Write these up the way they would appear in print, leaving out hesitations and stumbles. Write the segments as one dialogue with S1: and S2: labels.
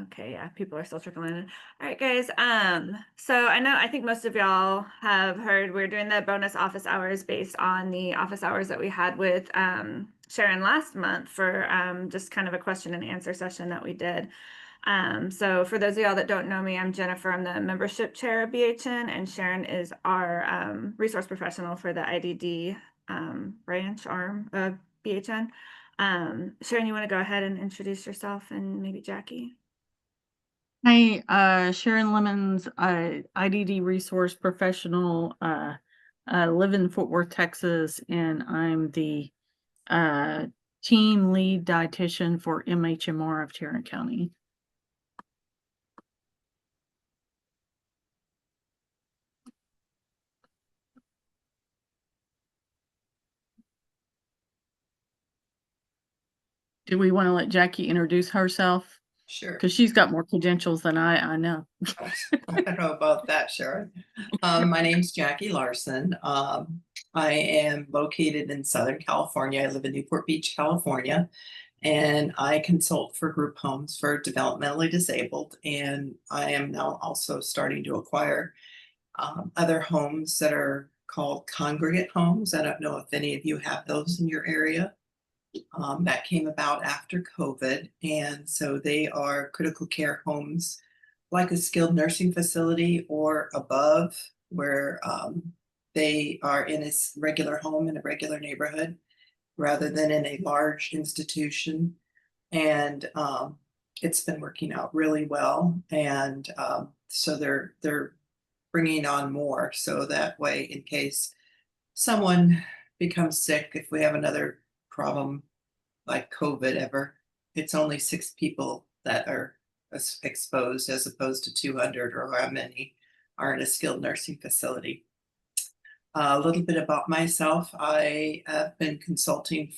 S1: Okay, yeah, people are still trickling in. All right, guys. So I think most of y'all have heard we're doing the bonus office hours based on the office hours that we had with Sharon last month for just kind of a question and answer session that we did. So for those of y'all that don't know me, I'm Jennifer. I'm the membership chair of BHN, and Sharon is our resource professional for the IDD branch arm of BHN. Sharon, you want to go ahead and introduce yourself and maybe Jackie?
S2: Hi, Sharon Lemons, IDD resource professional, live in Fort Worth, Texas, and I'm the uh, team lead dietitian for MHMR of Tarrant County. Do we want to let Jackie introduce herself?
S3: Sure.
S2: Because she's got more credentials than I know.
S3: I don't know about that, Sharon. My name's Jackie Larson. I am located in Southern California. I live in Newport Beach, California, and I consult for group homes for developmentally disabled. And I am now also starting to acquire other homes that are called congregate homes. I don't know if any of you have those in your area. That came about after COVID. And so they are critical care homes like a skilled nursing facility or above, where they are in a regular home in a regular neighborhood rather than in a large institution. And it's been working out really well. And so they're bringing on more. So that way, in case someone becomes sick, if we have another problem like COVID ever, it's only 6 people that are exposed as opposed to 200 or how many are in a skilled nursing facility. A little bit about myself. I have been consulting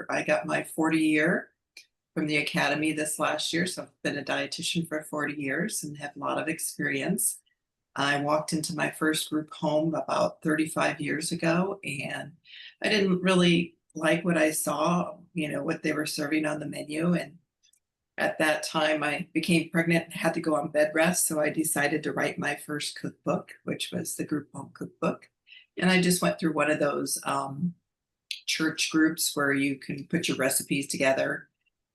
S3: I got my 40 year from the academy this last year. So I've been a dietitian for 40 years and have a lot of experience. I walked into my first group home about 35 years ago, and I didn't really like what I saw, what they were serving on the menu. And at that time, I became pregnant and had to go on bed rest. So I decided to write my first cookbook, which was the group home cookbook. And I just went through one of those church groups where you can put your recipes together.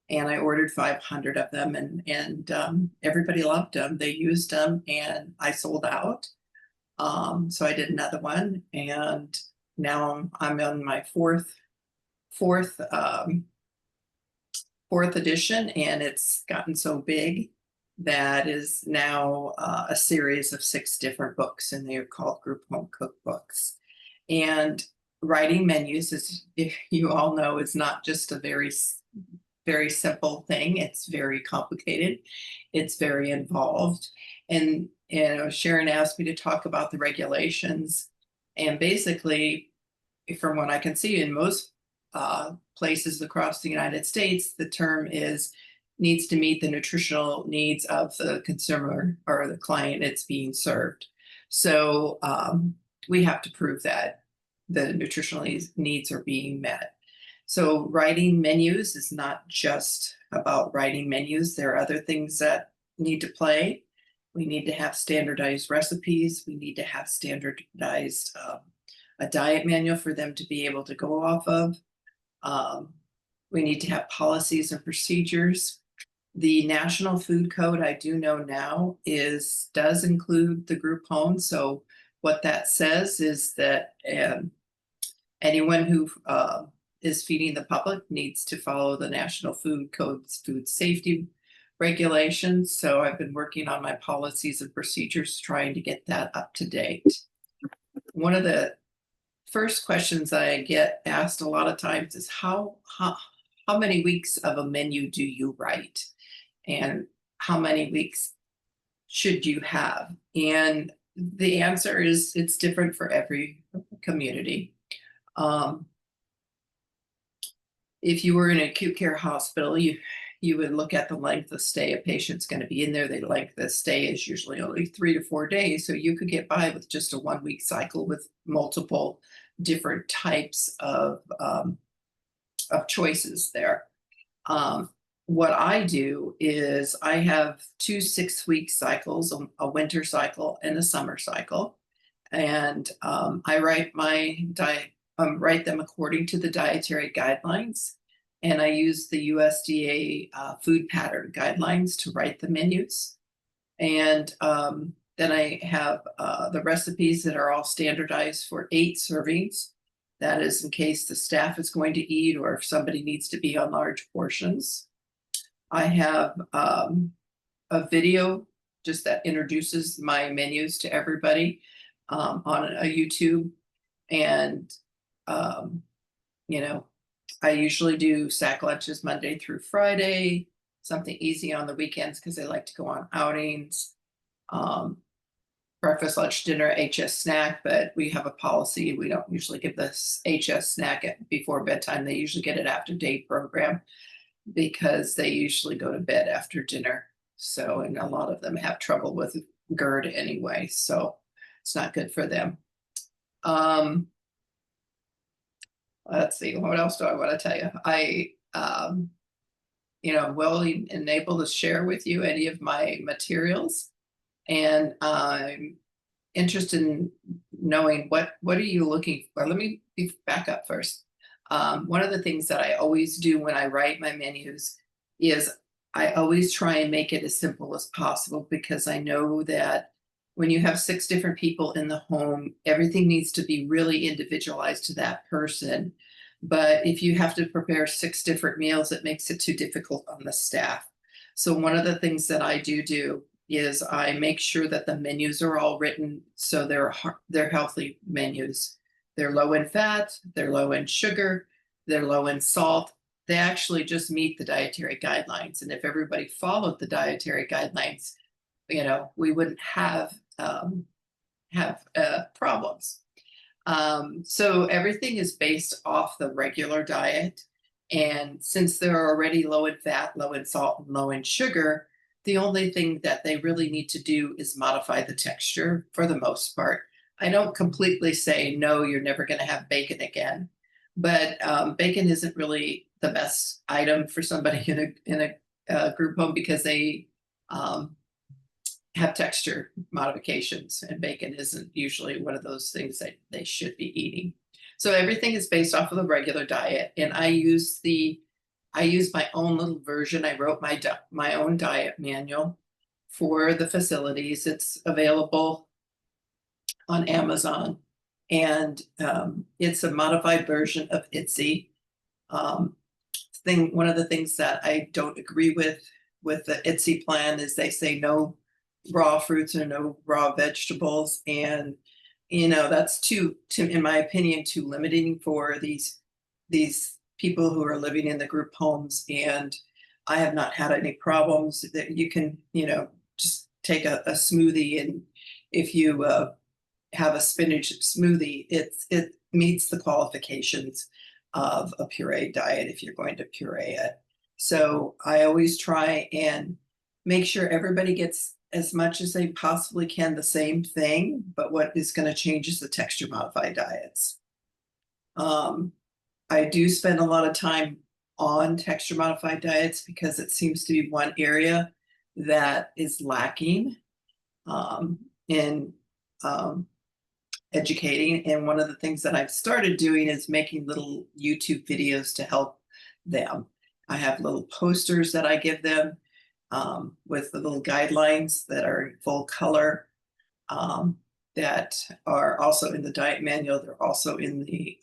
S3: And I ordered 500 of them, and everybody loved them. They used them, and I sold out. So I did another one, and now I'm on my fourth fourth edition, and it's gotten so big that is now a series of 6 different books, and they are called group home cookbooks. And writing menus, as if you all know, is not just a very simple thing. It's very complicated. It's very involved. And Sharon asked me to talk about the regulations. And basically, from what I can see in most places across the United States, the term is needs to meet the nutritional needs of the consumer or the client it's being served. So we have to prove that the nutritional needs are being met. So writing menus is not just about writing menus. There are other things that need to play. We need to have standardized recipes. We need to have standardized a diet manual for them to be able to go off of. We need to have policies and procedures. The National Food Code, I do know now, does include the group home. So what that says is that anyone who is feeding the public needs to follow the National Food Code's food safety regulations. So I've been working on my policies and procedures, trying to get that up to date. One of the first questions I get asked a lot of times is how many weeks of a menu do you write? And how many weeks should you have? And the answer is it's different for every community. If you were in an acute care hospital, you would look at the length of stay a patient's going to be in there. The length of stay is usually only 3 to 4 days. So you could get by with just a 1-week cycle with multiple different types of choices there. what I do is I have 2 6-week cycles, a winter cycle and a summer cycle. And I write my diet, write them according to the dietary guidelines. And I use the USDA food pattern guidelines to write the menus. And then I have the recipes that are all standardized for 8 servings. That is in case the staff is going to eat or if somebody needs to be on large portions. I have a video just that introduces my menus to everybody on a YouTube. And, you know, I usually do sack lunches Monday through Friday, something easy on the weekends because I like to go on outings. Breakfast, lunch, dinner, HS snack, but we have a policy. We don't usually give this HS snack before bedtime. They usually get it after day program because they usually go to bed after dinner. So, and a lot of them have trouble with GERD anyway, so it's not good for them. Let's see, what else do I want to tell you? I, will enable to share with you any of my materials. And I'm interested in knowing what are you looking for? Let me back up first. One of the things that I always do when I write my menus is I always try and make it as simple as possible because I know that when you have 6 different people in the home, everything needs to be really individualized to that person. But if you have to prepare 6 different meals, it makes it too difficult on the staff. So one of the things that I do is I make sure that the menus are all written so they're healthy menus. They're low in fat, they're low in sugar, they're low in salt. They actually just meet the dietary guidelines. And if everybody followed the dietary guidelines, we wouldn't have problems. So everything is based off the regular diet. And since they're already low in fat, low in salt, and low in sugar, the only thing that they really need to do is modify the texture for the most part. I don't completely say, no, you're never going to have bacon again. But bacon isn't really the best item for somebody in a group home because they have texture modifications, and bacon isn't usually one of those things that they should be eating. So everything is based off of the regular diet, and I use my own little version. I wrote my own diet manual for the facilities. It's available on Amazon, and it's a modified version of IDD. One of the things that I don't agree with the IDD plan is they say no raw fruits and no raw vegetables, and that's too in my opinion too limiting for these people who are living in the group homes. And I have not had any problems that you can just take a smoothie, and if you have a spinach smoothie, it meets the qualifications of a puree diet if you're going to puree it. So I always try and make sure everybody gets as much as they possibly can the same thing, but what is going to change is the texture modified diets. I do spend a lot of time on texture modified diets because it seems to be one area that is lacking in educating. And one of the things that I've started doing is making little YouTube videos to help them. I have little posters that I give them with the little guidelines that are in full color that are also in the diet manual. They're also in the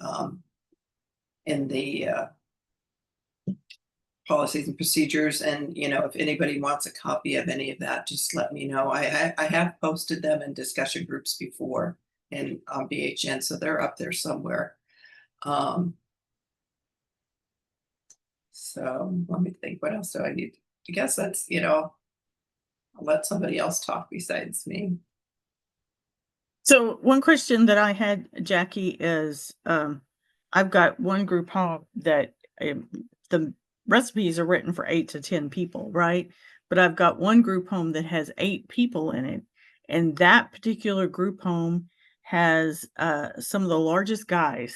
S3: policies and procedures. And if anybody wants a copy of any of that, just let me know. I have posted them in discussion groups before and on BHN, so they're up there somewhere. So let me think, what else do I need? I guess that's, I'll let somebody else talk besides me.
S2: So one question that I had, Jackie, is I've got one group home that the recipes are written for 8 to 10 people, right? But I've got one group home that has 8 people in it. And that particular group home has some of the largest guys.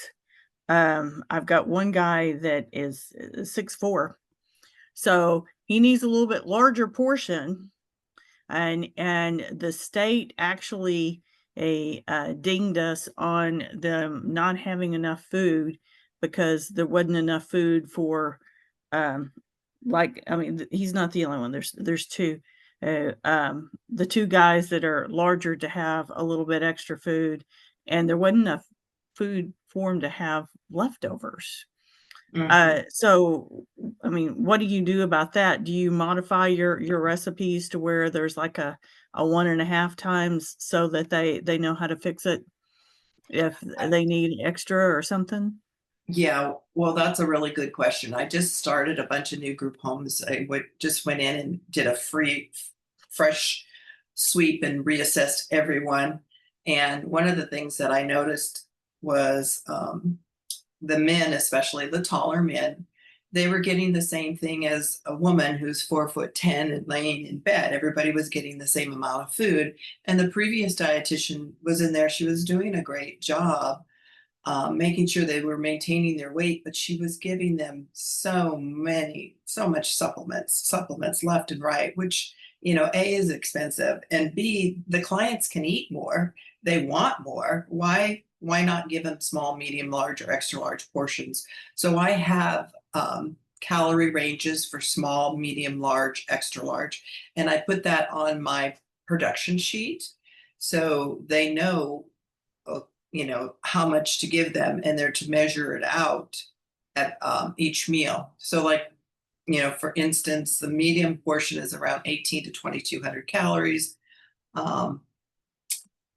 S2: I've got one guy that is 6'4". So he needs a little bit larger portion, and the state actually dinged us on them not having enough food because there wasn't enough food for, um, like, I mean, he's not the only one. There's two, the two guys that are larger to have a little bit extra food, and there wasn't enough food for him to have leftovers. So, I mean, what do you do about that? Do you modify your recipes to where there's like a 1.5 times so that they know how to fix it if they need extra or something?
S3: Yeah, well, that's a really good question. I just started a bunch of new group homes. Just went in and did a fresh sweep and reassessed everyone. And one of the things that I noticed was the men, especially the taller men, they were getting the same thing as a woman who's 4'10" and laying in bed. Everybody was getting the same amount of food. And the previous dietitian was in there. She was doing a great job, making sure they were maintaining their weight, but she was giving them so much supplements left and right, which, A, is expensive, and B, the clients can eat more. They want more. Why not give them small, medium, large, or extra large portions? So I have calorie ranges for small, medium, large, extra large, and I put that on my production sheet so they know how much to give them, and they're to measure it out at each meal. So like, for instance, the medium portion is around 18 to 2200 calories.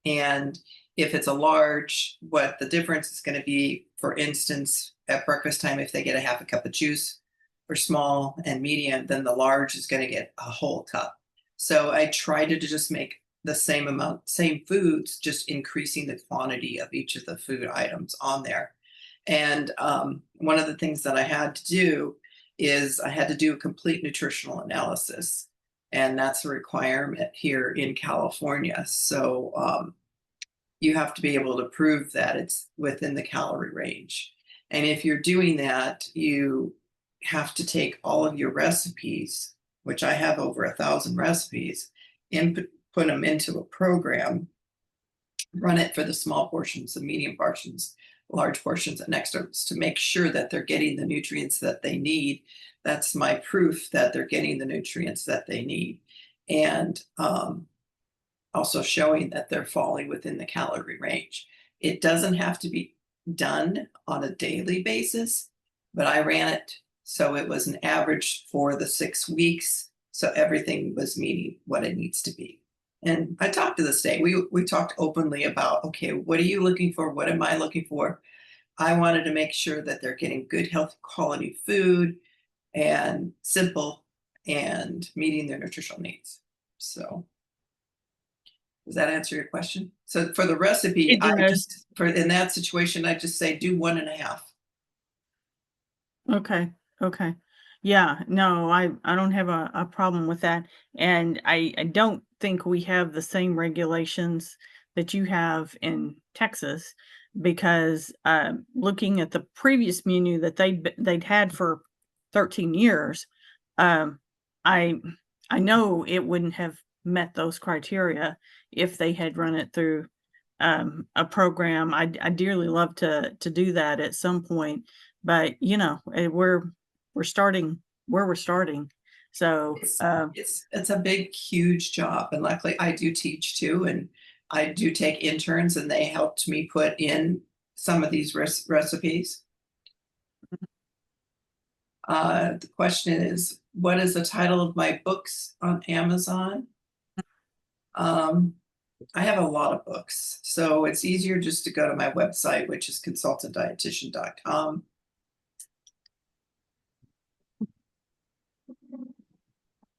S3: And if it's a large, what the difference is going to be, for instance, at breakfast time, if they get a half a cup of juice for small and medium, then the large is going to get a whole cup. So I try to just make the same amount, same foods, just increasing the quantity of each of the food items on there. And one of the things that I had to do is I had to do a complete nutritional analysis. And that's a requirement here in California. So you have to be able to prove that it's within the calorie range. And if you're doing that, you have to take all of your recipes, which I have over 1,000 recipes, and put them into a program, run it for the small portions, the medium portions, large portions, and extras to make sure that they're getting the nutrients that they need. That's my proof that they're getting the nutrients that they need. And also showing that they're falling within the calorie range. It doesn't have to be done on a daily basis, but I ran it so it was an average for the 6 weeks. So everything was meeting what it needs to be. And I talked to the state. We talked openly about, okay, what are you looking for? What am I looking for? I wanted to make sure that they're getting good health quality food and simple and meeting their nutritional needs. So does that answer your question? So for the recipe,
S2: It does.
S3: in that situation, I just say do 1.5.
S2: Okay, okay. Yeah, no, I don't have a problem with that, and I don't think we have the same regulations that you have in Texas because, looking at the previous menu that they'd had for 13 years, um, I I know it wouldn't have met those criteria if they had run it through, a program. I'd dearly love to do that at some point, but, we're starting where we're starting. So,
S3: It's a big, huge job, and luckily I do teach too, and I do take interns, and they helped me put in some of these recipes. The question is, what is the title of my books on Amazon? I have a lot of books, so it's easier just to go to my website, which is consultantdietitian.com.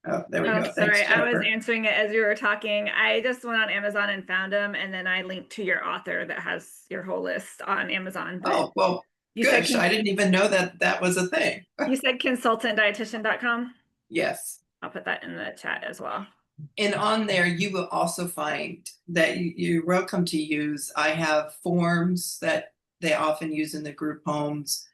S3: Oh, there we
S1: Oh,
S3: go.
S1: sorry.
S3: Thanks,
S1: I was
S3: Jennifer.
S1: answering it as you were talking. I just went on Amazon and found them, and then I linked to your author that has your whole list on Amazon. But
S3: Oh, well,
S1: you said
S3: good. I didn't even know that that was a thing.
S1: you said consultantdietitian.com.
S3: Yes.
S1: I'll put that in the chat as well.
S3: And on there, you will also find that you're welcome to use. I have forms that they often use in the group homes.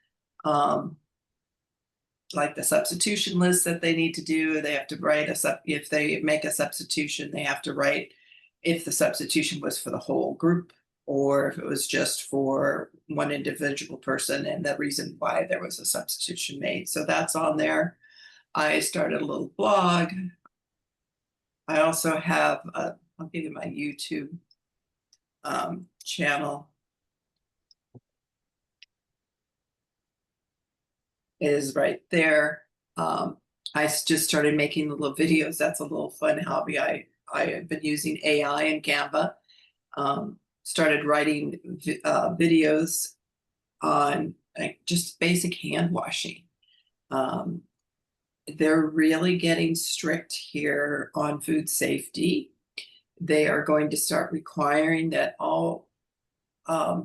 S3: like the substitution list that they need to do. They have to write if they make a substitution, they have to write if the substitution was for the whole group or if it was just for one individual person and the reason why there was a substitution made. So that's on there. I started a little blog. I also have I'll give you my YouTube channel. It is right there. I just started making little videos. That's a little fun hobby. I have been using AI and Canva. Started writing videos on like just basic hand washing. They're really getting strict here on food safety. They are going to start requiring that all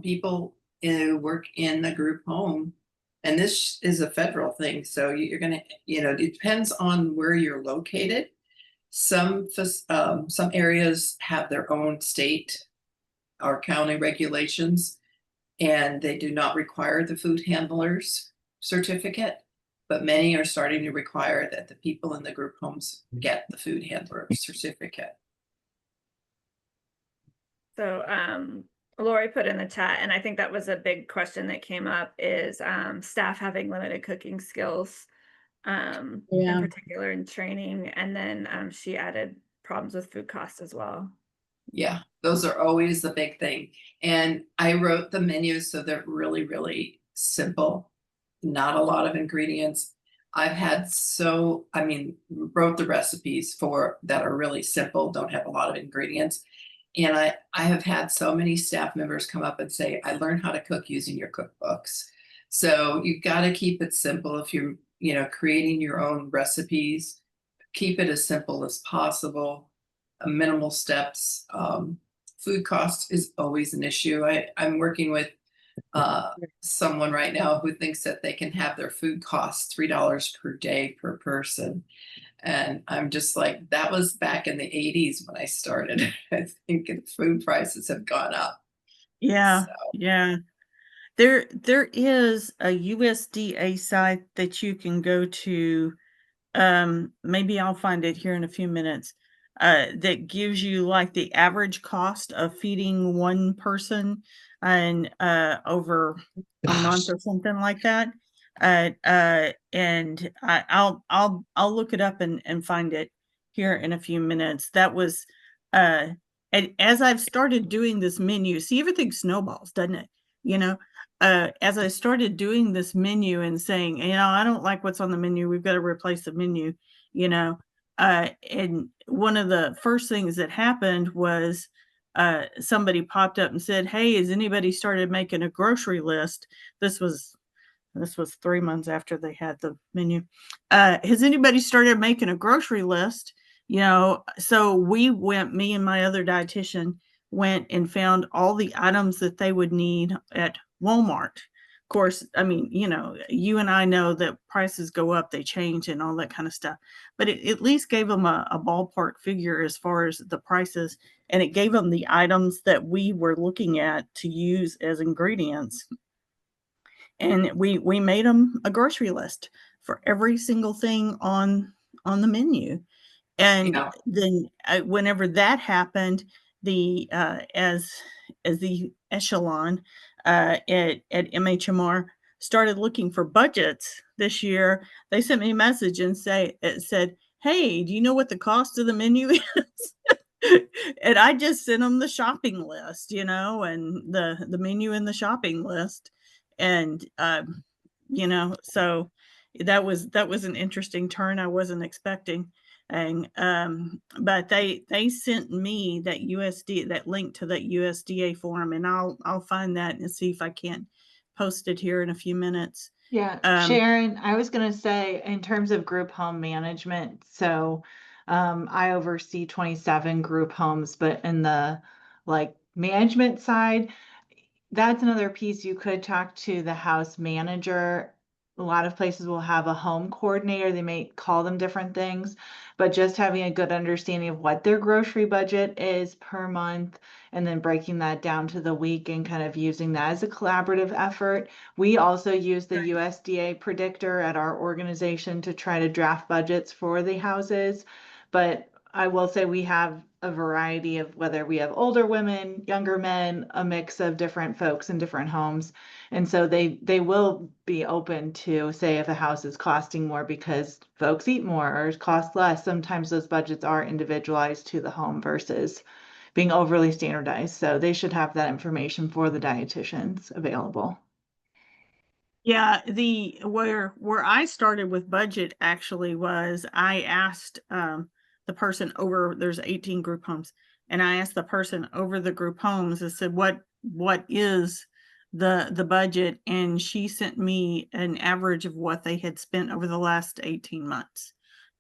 S3: people who work in the group home, and this is a federal thing, so you're going to, it depends on where you're located. Some areas have their own state or county regulations, and they do not require the food handler's certificate, but many are starting to require that the people in the group homes get the food handler certificate.
S1: So Lori put in the chat, and I think that was a big question that came up, is staff having limited cooking skills, in particular in training. And then she added problems with food costs as well.
S3: Yeah, those are always the big thing. And I wrote the menus so they're really, really simple, not a lot of ingredients. I've had wrote the recipes for that are really simple, don't have a lot of ingredients. And I have had so many staff members come up and say, I learned how to cook using your cookbooks. So you've got to keep it simple. If you're, creating your own recipes, keep it as simple as possible, minimal steps. Food cost is always an issue. I'm working with someone right now who thinks that they can have their food costs $3 per day per person. And I'm just like, that was back in the 80s when I started. I think food prices have gone up.
S2: Yeah,
S3: So.
S2: yeah. There is a USDA site that you can go to. Maybe I'll find it here in a few minutes. That gives you like the average cost of feeding one person and over a month or something like that. And I'll look it up and find it here in a few minutes. That was and as I've started doing this menu, see, everything snowballs, doesn't it? As I started doing this menu and saying, I don't like what's on the menu, we've got to replace the menu, and one of the first things that happened was somebody popped up and said, hey, has anybody started making a grocery list? This was 3 months after they had the menu. Has anybody started making a grocery list? So me and my other dietitian went and found all the items that they would need at Walmart. Of course, you and I know that prices go up, they change and all that kind of stuff, but it at least gave them a ballpark figure as far as the prices, and it gave them the items that we were looking at to use as ingredients. And we made them a grocery list for every single thing on the menu. And then whenever that happened, the as the echelon at MHMR started looking for budgets this year, they sent me a message and it said, hey, do you know what the cost of the menu is? And I just sent them the shopping list, and the menu and the shopping list. And so that was an interesting turn I wasn't expecting. And but they sent me that link to that USDA form, and I'll find that and see if I can't post it here in a few minutes.
S4: Yeah, Sharon, I was going to say, in terms of group home management, so I oversee 27 group homes, but in the management side, that's another piece. You could talk to the house manager a lot of places will have a home coordinator. They may call them different things, but just having a good understanding of what their grocery budget is per month and then breaking that down to the week and kind of using that as a collaborative effort. We also use the USDA predictor at our organization to try to draft budgets for the houses. But I will say we have a variety of whether we have older women, younger men, a mix of different folks in different homes. And so they will be open to, say, if a house is costing more because folks eat more or cost less, sometimes those budgets are individualized to the home versus being overly standardized. So they should have that information for the dietitians available.
S2: Yeah, where I started with budget actually was I asked the person over, there's 18 group homes, and I asked the person over the group homes, I said, what is the budget? And she sent me an average of what they had spent over the last 18 months,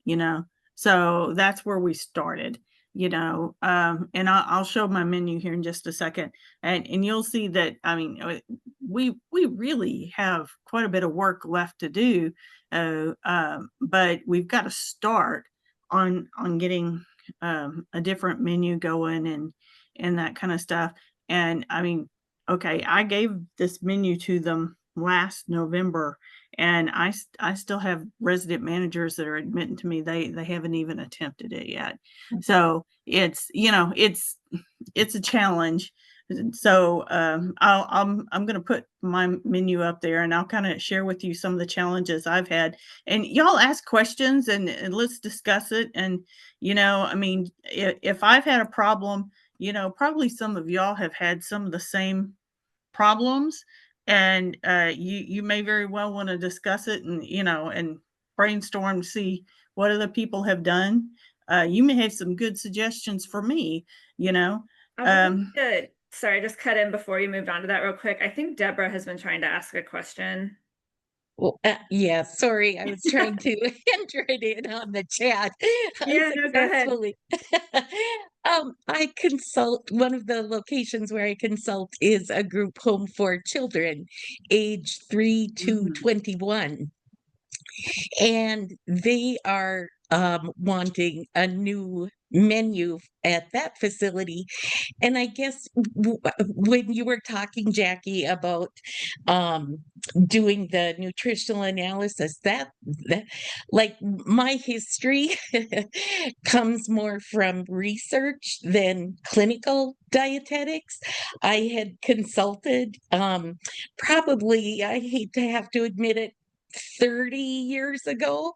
S2: you know. So that's where we started, and I'll show my menu here in just a second, and you'll see that, I mean, we really have quite a bit of work left to do, but we've got to start on getting a different menu going and that kind of stuff. And I mean, okay, I gave this menu to them last November, and I still have resident managers that are admitting to me they haven't even attempted it yet. So it's it's a challenge. So I'm going to put my menu up there, and I'll kind of share with you some of the challenges I've had. And y'all ask questions, and let's discuss it. And I mean, if I've had a problem, probably some of y'all have had some of the same problems, and you may very well want to discuss it, and and brainstorm to see what other people have done. You may have some good suggestions for me.
S1: Good. Sorry, just cut in before you moved on to that real quick. I think Deborah has been trying to ask a question.
S5: Well, yeah, sorry, I was trying to enter it in on the chat
S1: Yeah, no, go ahead.
S5: unsuccessfully. I consult, one of the locations where I consult is a group home for children age 3 to 21. And they are wanting a new menu at that facility. And I guess when you were talking, Jackie, about doing the nutritional analysis, that like my history comes more from research than clinical dietetics. I had consulted probably, I hate to have to admit it, 30 years ago.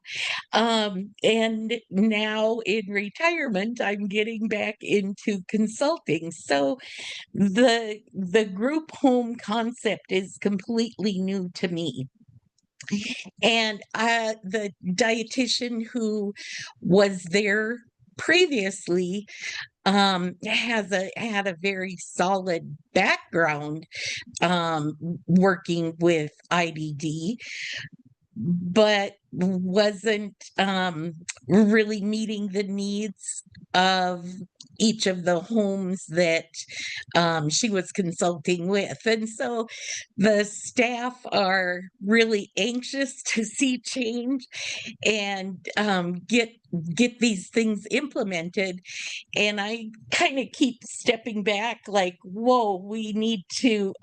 S5: And now in retirement, I'm getting back into consulting. So the group home concept is completely new to me. And the dietitian who was there previously had a very solid background working with IDD, but wasn't really meeting the needs of each of the homes that she was consulting with. And so the staff are really anxious to see change and get these things implemented. And I kind of keep stepping back like, whoa, we need to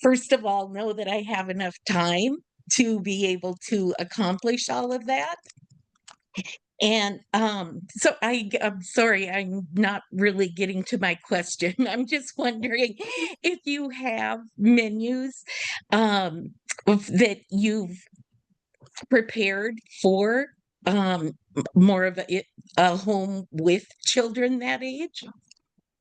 S5: first of all know that I have enough time to be able to accomplish all of that. And so I'm sorry, I'm not really getting to my question. I'm just wondering if you have menus that you've prepared for more of a home with children that age.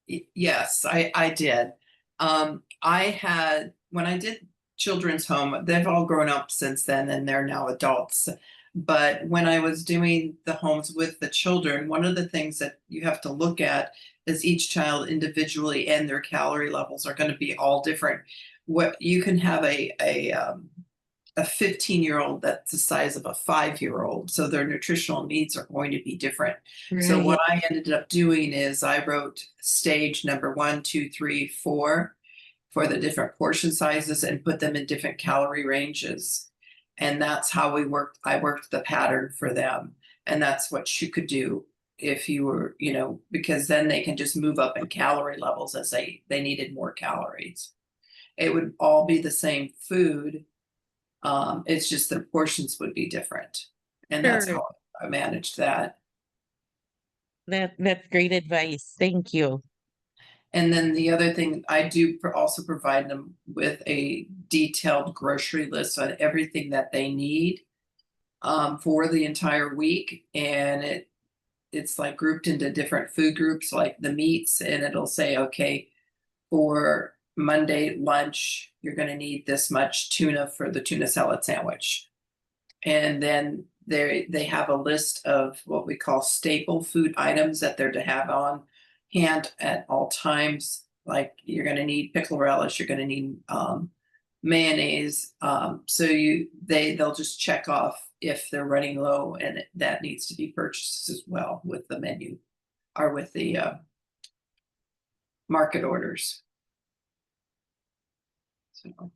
S3: Yes, I did. I had, when I did children's home, they've all grown up since then and they're now adults. But when I was doing the homes with the children, one of the things that you have to look at is each child individually, and their calorie levels are going to be all different. What you can have a 15-year-old that's the size of a 5-year-old, so their nutritional needs are going to be different. So what I ended up doing is I wrote stage number 1, 2, 3, 4 for the different portion sizes and put them in different calorie ranges. And that's how we worked. I worked the pattern for them. And that's what you could do if you were, because then they can just move up in calorie levels as they needed more calories. It would all be the same food. It's just the portions would be different. And that's
S5: Sure.
S3: how I managed that.
S5: That's great advice. Thank you.
S3: And then the other thing I do also provide them with a detailed grocery list on everything that they need for the entire week. And it's like grouped into different food groups, like the meats, and it'll say, okay, for Monday lunch, you're going to need this much tuna for the tuna salad sandwich. And then they have a list of what we call staple food items that they're to have on hand at all times. Like you're going to need pickle relish, you're going to need mayonnaise. So they'll just check off if they're running low, and that needs to be purchased as well with the menu or with the market orders. So.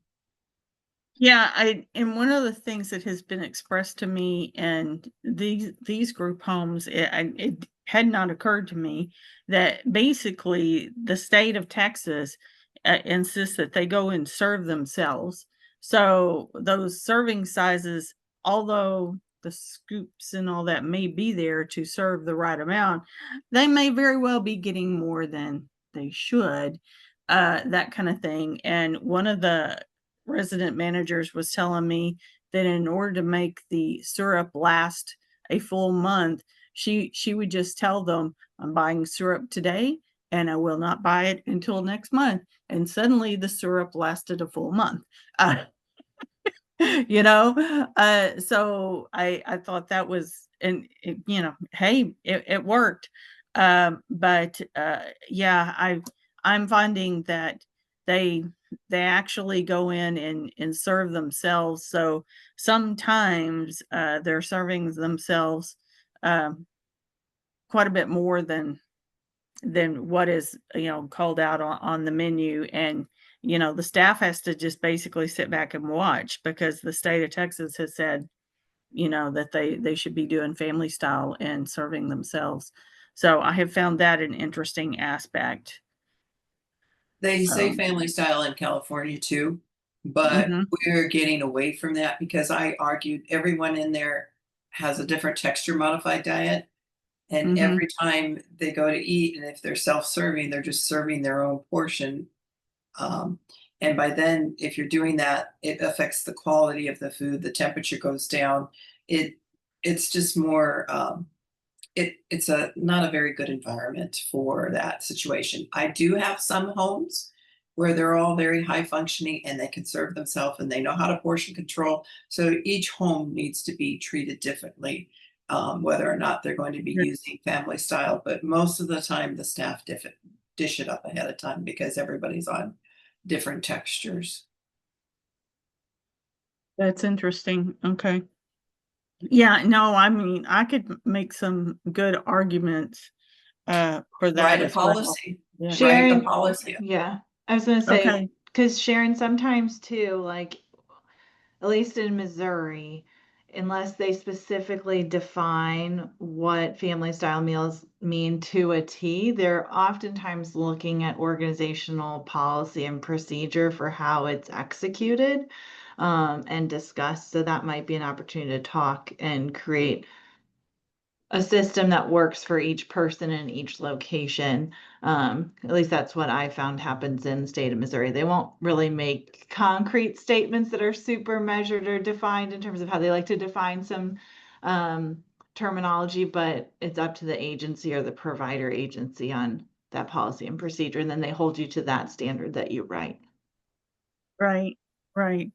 S2: Yeah, and one of the things that has been expressed to me and these group homes, it had not occurred to me that basically the state of Texas insists that they go and serve themselves. So those serving sizes, although the scoops and all that may be there to serve the right amount, they may very well be getting more than they should, that kind of thing. And one of the resident managers was telling me that in order to make the syrup last a full month, she would just tell them, I'm buying syrup today and I will not buy it until next month. And suddenly the syrup lasted a full month. So I thought that was, and hey, it worked. But yeah, I'm finding that they actually go in and serve themselves. So sometimes they're serving themselves quite a bit more than what is called out on the menu. And the staff has to just basically sit back and watch, because the state of Texas has said that they should be doing family style and serving themselves. So I have found that an interesting aspect.
S3: They say family style in California too, but
S2: Mhm.
S3: we're getting away from that because I argued everyone in there has a different texture modified diet. And
S2: Mhm.
S3: every time they go to eat, and if they're self-serving, they're just serving their own portion. Um, and by then, if you're doing that, it affects the quality of the food. The temperature goes down. It's just more. It's not a very good environment for that situation. I do have some homes where they're all very high functioning and they can serve themselves and they know how to portion control. So each home needs to be treated differently, whether or not they're going to be
S2: Yeah.
S3: using family style. But most of the time, the staff dish it up ahead of time because everybody's on different textures.
S2: That's interesting. Okay. Yeah, no, I mean, I could make some good arguments for that
S3: Write a
S2: as well.
S3: policy.
S2: Yeah.
S3: Write the
S4: Sharon,
S3: policy.
S4: yeah, I was gonna say,
S2: Okay.
S4: because Sharon, sometimes too, like, at least in Missouri, unless they specifically define what family style meals mean to a T, they're oftentimes looking at organizational policy and procedure for how it's executed, and discussed. So that might be an opportunity to talk and create a system that works for each person in each location. At least that's what I found happens in the state of Missouri. They won't really make concrete statements that are super measured or defined in terms of how they like to define some terminology, but it's up to the agency or the provider agency on that policy and procedure. And then they hold you to that standard that you write.
S2: Right. Right.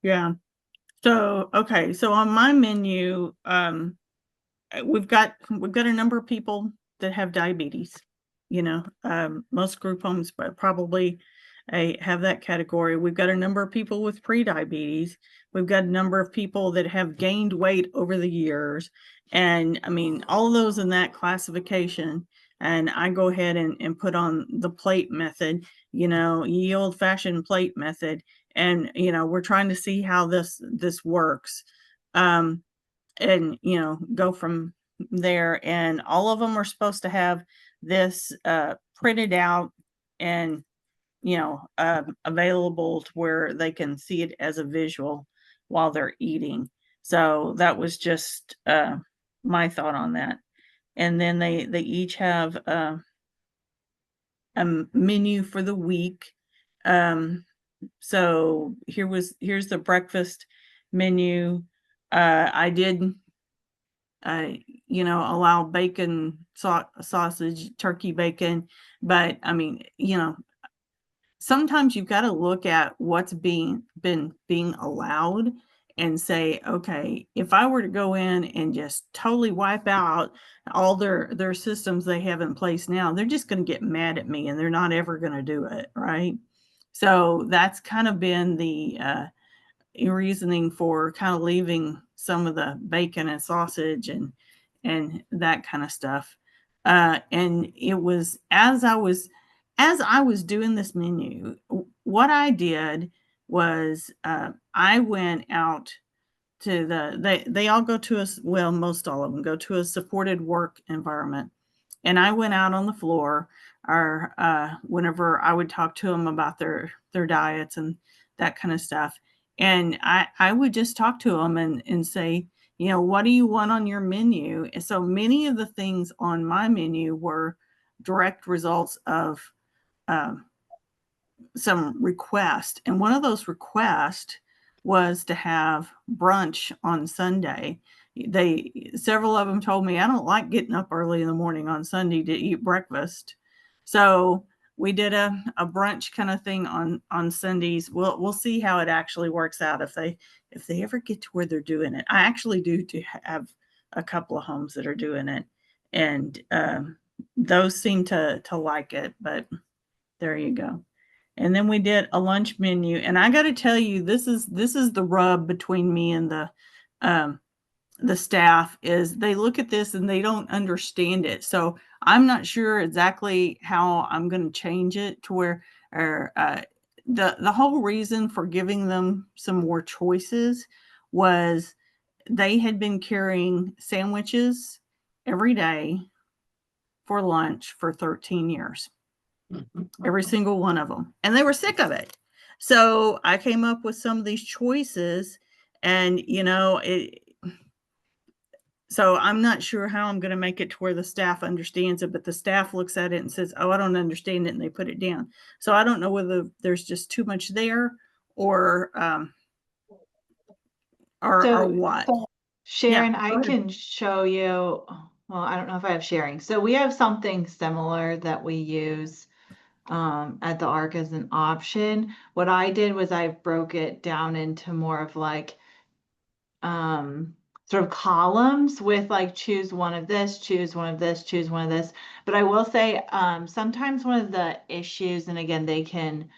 S2: Yeah. So, okay. So on my menu, we've got a number of people that have diabetes. Most group homes but probably have that category. We've got a number of people with pre-diabetes. We've got a number of people that have gained weight over the years. And I mean, all of those in that classification. And I go ahead and put on the plate method, ye old fashioned plate method. and we're trying to see how this works, and go from there. And all of them are supposed to have this printed out and available to where they can see it as a visual while they're eating. So that was just my thought on that. And then they each have a menu for the week. So here's the breakfast menu. I did allow bacon, sausage, turkey bacon, but I mean, sometimes you've got to look at what's being allowed and say, okay, if I were to go in and just totally wipe out all their systems they have in place now, they're just going to get mad at me and they're not ever going to do it, right? So that's kind of been the reasoning for kind of leaving some of the bacon and sausage and that kind of stuff. And it was as I was doing this menu, what I did was I went out to they all go to us. Well, most all of them go to a supported work environment. And I went out on the floor, or whenever I would talk to them about their diets and that kind of stuff. And I would just talk to them and say, what do you want on your menu? And so many of the things on my menu were direct results of some request. And one of those requests was to have brunch on Sunday. Several of them told me, I don't like getting up early in the morning on Sunday to eat breakfast. So we did a brunch kind of thing on Sundays. We'll see how it actually works out if they ever get to where they're doing it. I actually do have a couple of homes that are doing it, and those seem to like it. But there you go. And then we did a lunch menu, and I got to tell you, this is the rub between me and the staff is they look at this and they don't understand it. So I'm not sure exactly how I'm going to change it to where the whole reason for giving them some more choices was they had been carrying sandwiches every day for lunch for 13 years. Every single one of them. And they were sick of it. So I came up with some of these choices, and so I'm not sure how I'm going to make it to where the staff understands it, but the staff looks at it and says, oh, I don't understand it, and they put it down. So I don't know whether there's just too much there or what.
S4: Sharon,
S2: Yeah,
S4: I can show you, well, I don't know if I have sharing. So we have something similar that we use at the ARC as an option. What I did was I broke it down into more of like sort of columns with like choose one of this, choose one of this, choose one of this. But I will say sometimes one of the issues, and again,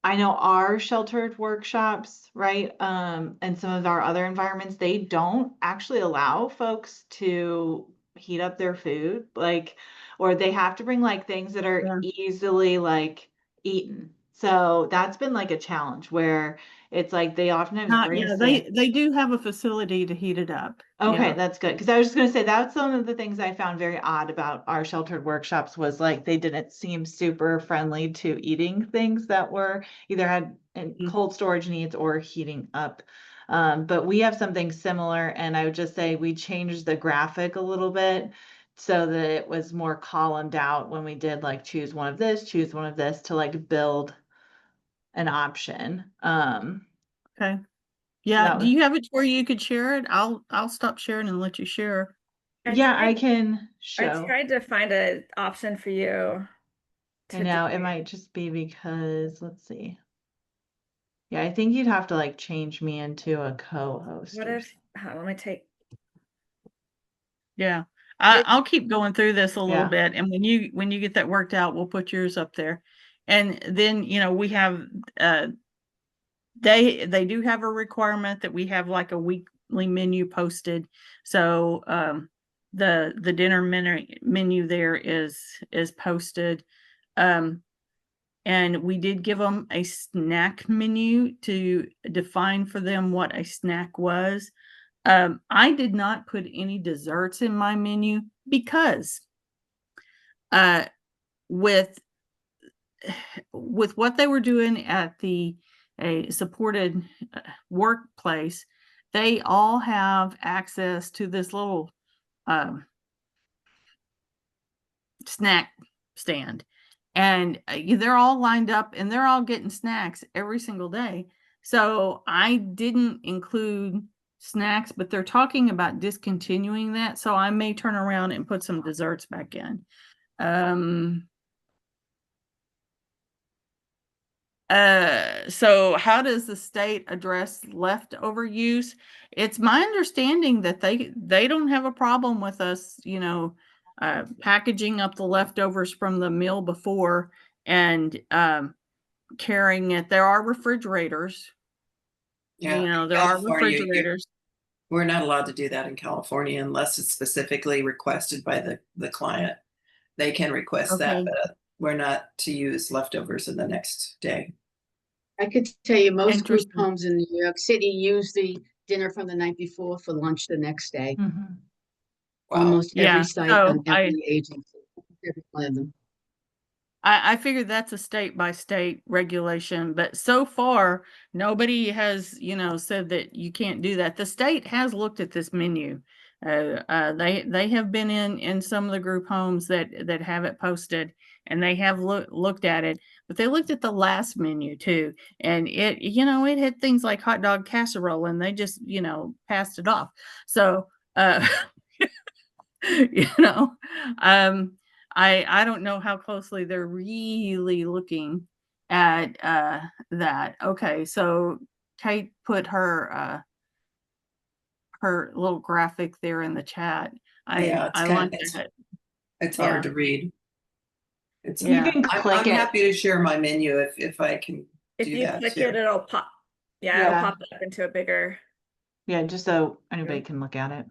S4: I know our sheltered workshops, right? And some of our other environments, they don't actually allow folks to heat up their food, like, or they have to bring like things that are easily like eaten. So that's been like a challenge where it's like they oftentimes bring
S2: they do have a facility to heat it up.
S4: Okay,
S2: Yeah.
S4: that's good. Because I was just going to say that's some of the things I found very odd about our sheltered workshops was like they didn't seem super friendly to eating things that were either had cold storage needs or heating up. But we have something similar, and I would just say we changed the graphic a little bit so that it was more columned out when we did like choose one of this, choose one of this to like build an option.
S2: Okay. Yeah. Do you have it where you could share it? I'll stop sharing and let you share.
S4: Yeah, I can
S1: I
S4: show.
S1: tried to find an option for you.
S4: I know it might just be because, let's see. Yeah, I think you'd have to like change me into a co-host.
S1: What if, let me take.
S2: Yeah. I'll keep going through this a little
S4: Yeah.
S2: bit. And when you get that worked out, we'll put yours up there. And then, we have, they do have a requirement that we have like a weekly menu posted. So, the dinner menu there is posted. and we did give them a snack menu to define for them what a snack was. I did not put any desserts in my menu because uh, with what they were doing at the a supported workplace, they all have access to this little um, snack stand, and they're all lined up and they're all getting snacks every single day. So I didn't include snacks, but they're talking about discontinuing that, so I may turn around and put some desserts back in. So how does the state address leftover use? It's my understanding that they don't have a problem with us, packaging up the leftovers from the meal before and carrying it. There are refrigerators.
S3: Yeah,
S2: There are
S3: California,
S2: refrigerators.
S3: we're not allowed to do that in California unless it's specifically requested by the client. They can request that,
S2: Okay.
S3: but we're not to use leftovers in the next day.
S6: I could tell you most group
S2: Interesting.
S6: homes in New York City use the dinner from the night before for lunch the next day.
S4: Mhm.
S3: Wow.
S6: Almost
S2: Yeah,
S6: every site
S2: so
S6: on every agency, every one of them.
S2: I figured that's a state by state regulation, but so far nobody has, said that you can't do that. The state has looked at this menu. They have been in some of the group homes that have it posted, and they have looked at it. But they looked at the last menu too, and it had things like hot dog casserole, and they just passed it off. So you know, um, I don't know how closely they're really looking at that. Okay, so Kate put her little graphic there in the chat.
S3: Yeah,
S2: I like
S3: it's
S2: that.
S3: it's
S2: Yeah.
S3: hard to read. It's
S4: You
S2: Yeah.
S4: can
S3: I'm
S4: click it.
S3: happy to share my menu if I can
S1: If
S3: do
S1: you
S3: that
S1: click
S3: too.
S1: it, it'll pop. Yeah,
S4: Yeah.
S1: it'll pop up into a bigger.
S4: Yeah, just so anybody can look at it.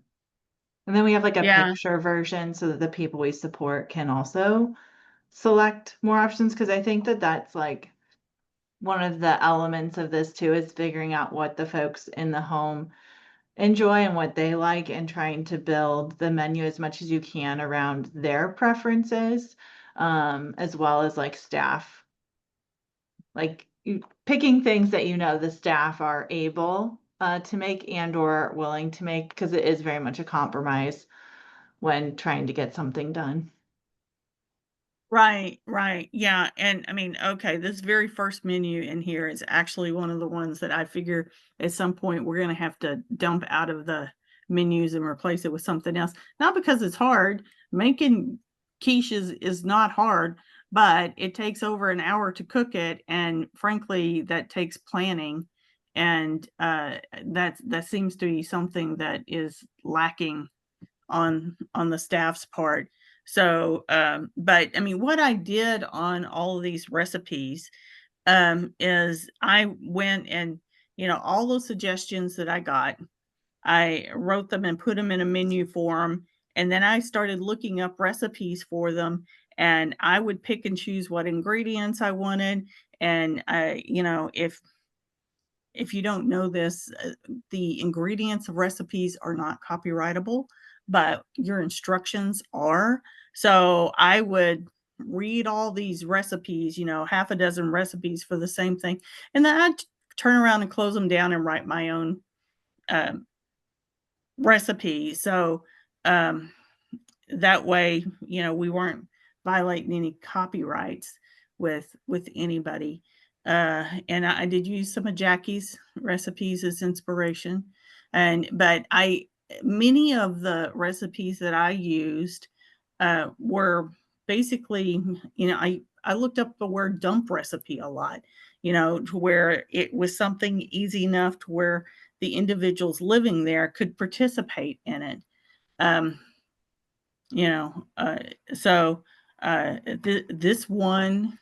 S4: And then we have like a
S2: Yeah.
S4: picture version so that the people we support can also select more options. Because I think that that's like one of the elements of this too, is figuring out what the folks in the home enjoy and what they like, and trying to build the menu as much as you can around their preferences, as well as like staff. Like picking things that the staff are able to make and or willing to make, because it is very much a compromise when trying to get something done.
S2: Right, right. Yeah. And I mean, okay, this very first menu in here is actually one of the ones that I figure at some point we're going to have to dump out of the menus and replace it with something else. Not because it's hard. Making quiche is not hard, but it takes over an hour to cook it. And frankly, that takes planning. And that seems to be something that is lacking on the staff's part. So, but I mean, what I did on all of these recipes is I went and, all those suggestions that I got, I wrote them and put them in a menu form. And then I started looking up recipes for them, and I would pick and choose what ingredients I wanted. And if you don't know this, the ingredients of recipes are not copyrightable, but your instructions are. So I would read all these recipes, half a dozen recipes for the same thing, and then I'd turn around and close them down and write my own um, recipe. So um, that way, we weren't violating any copyrights with anybody. And I did use some of Jackie's recipes as inspiration, but many of the recipes that I used were basically, I looked up the word dump recipe a lot, to where it was something easy enough to where the individuals living there could participate in it. Um, you know, uh, so this one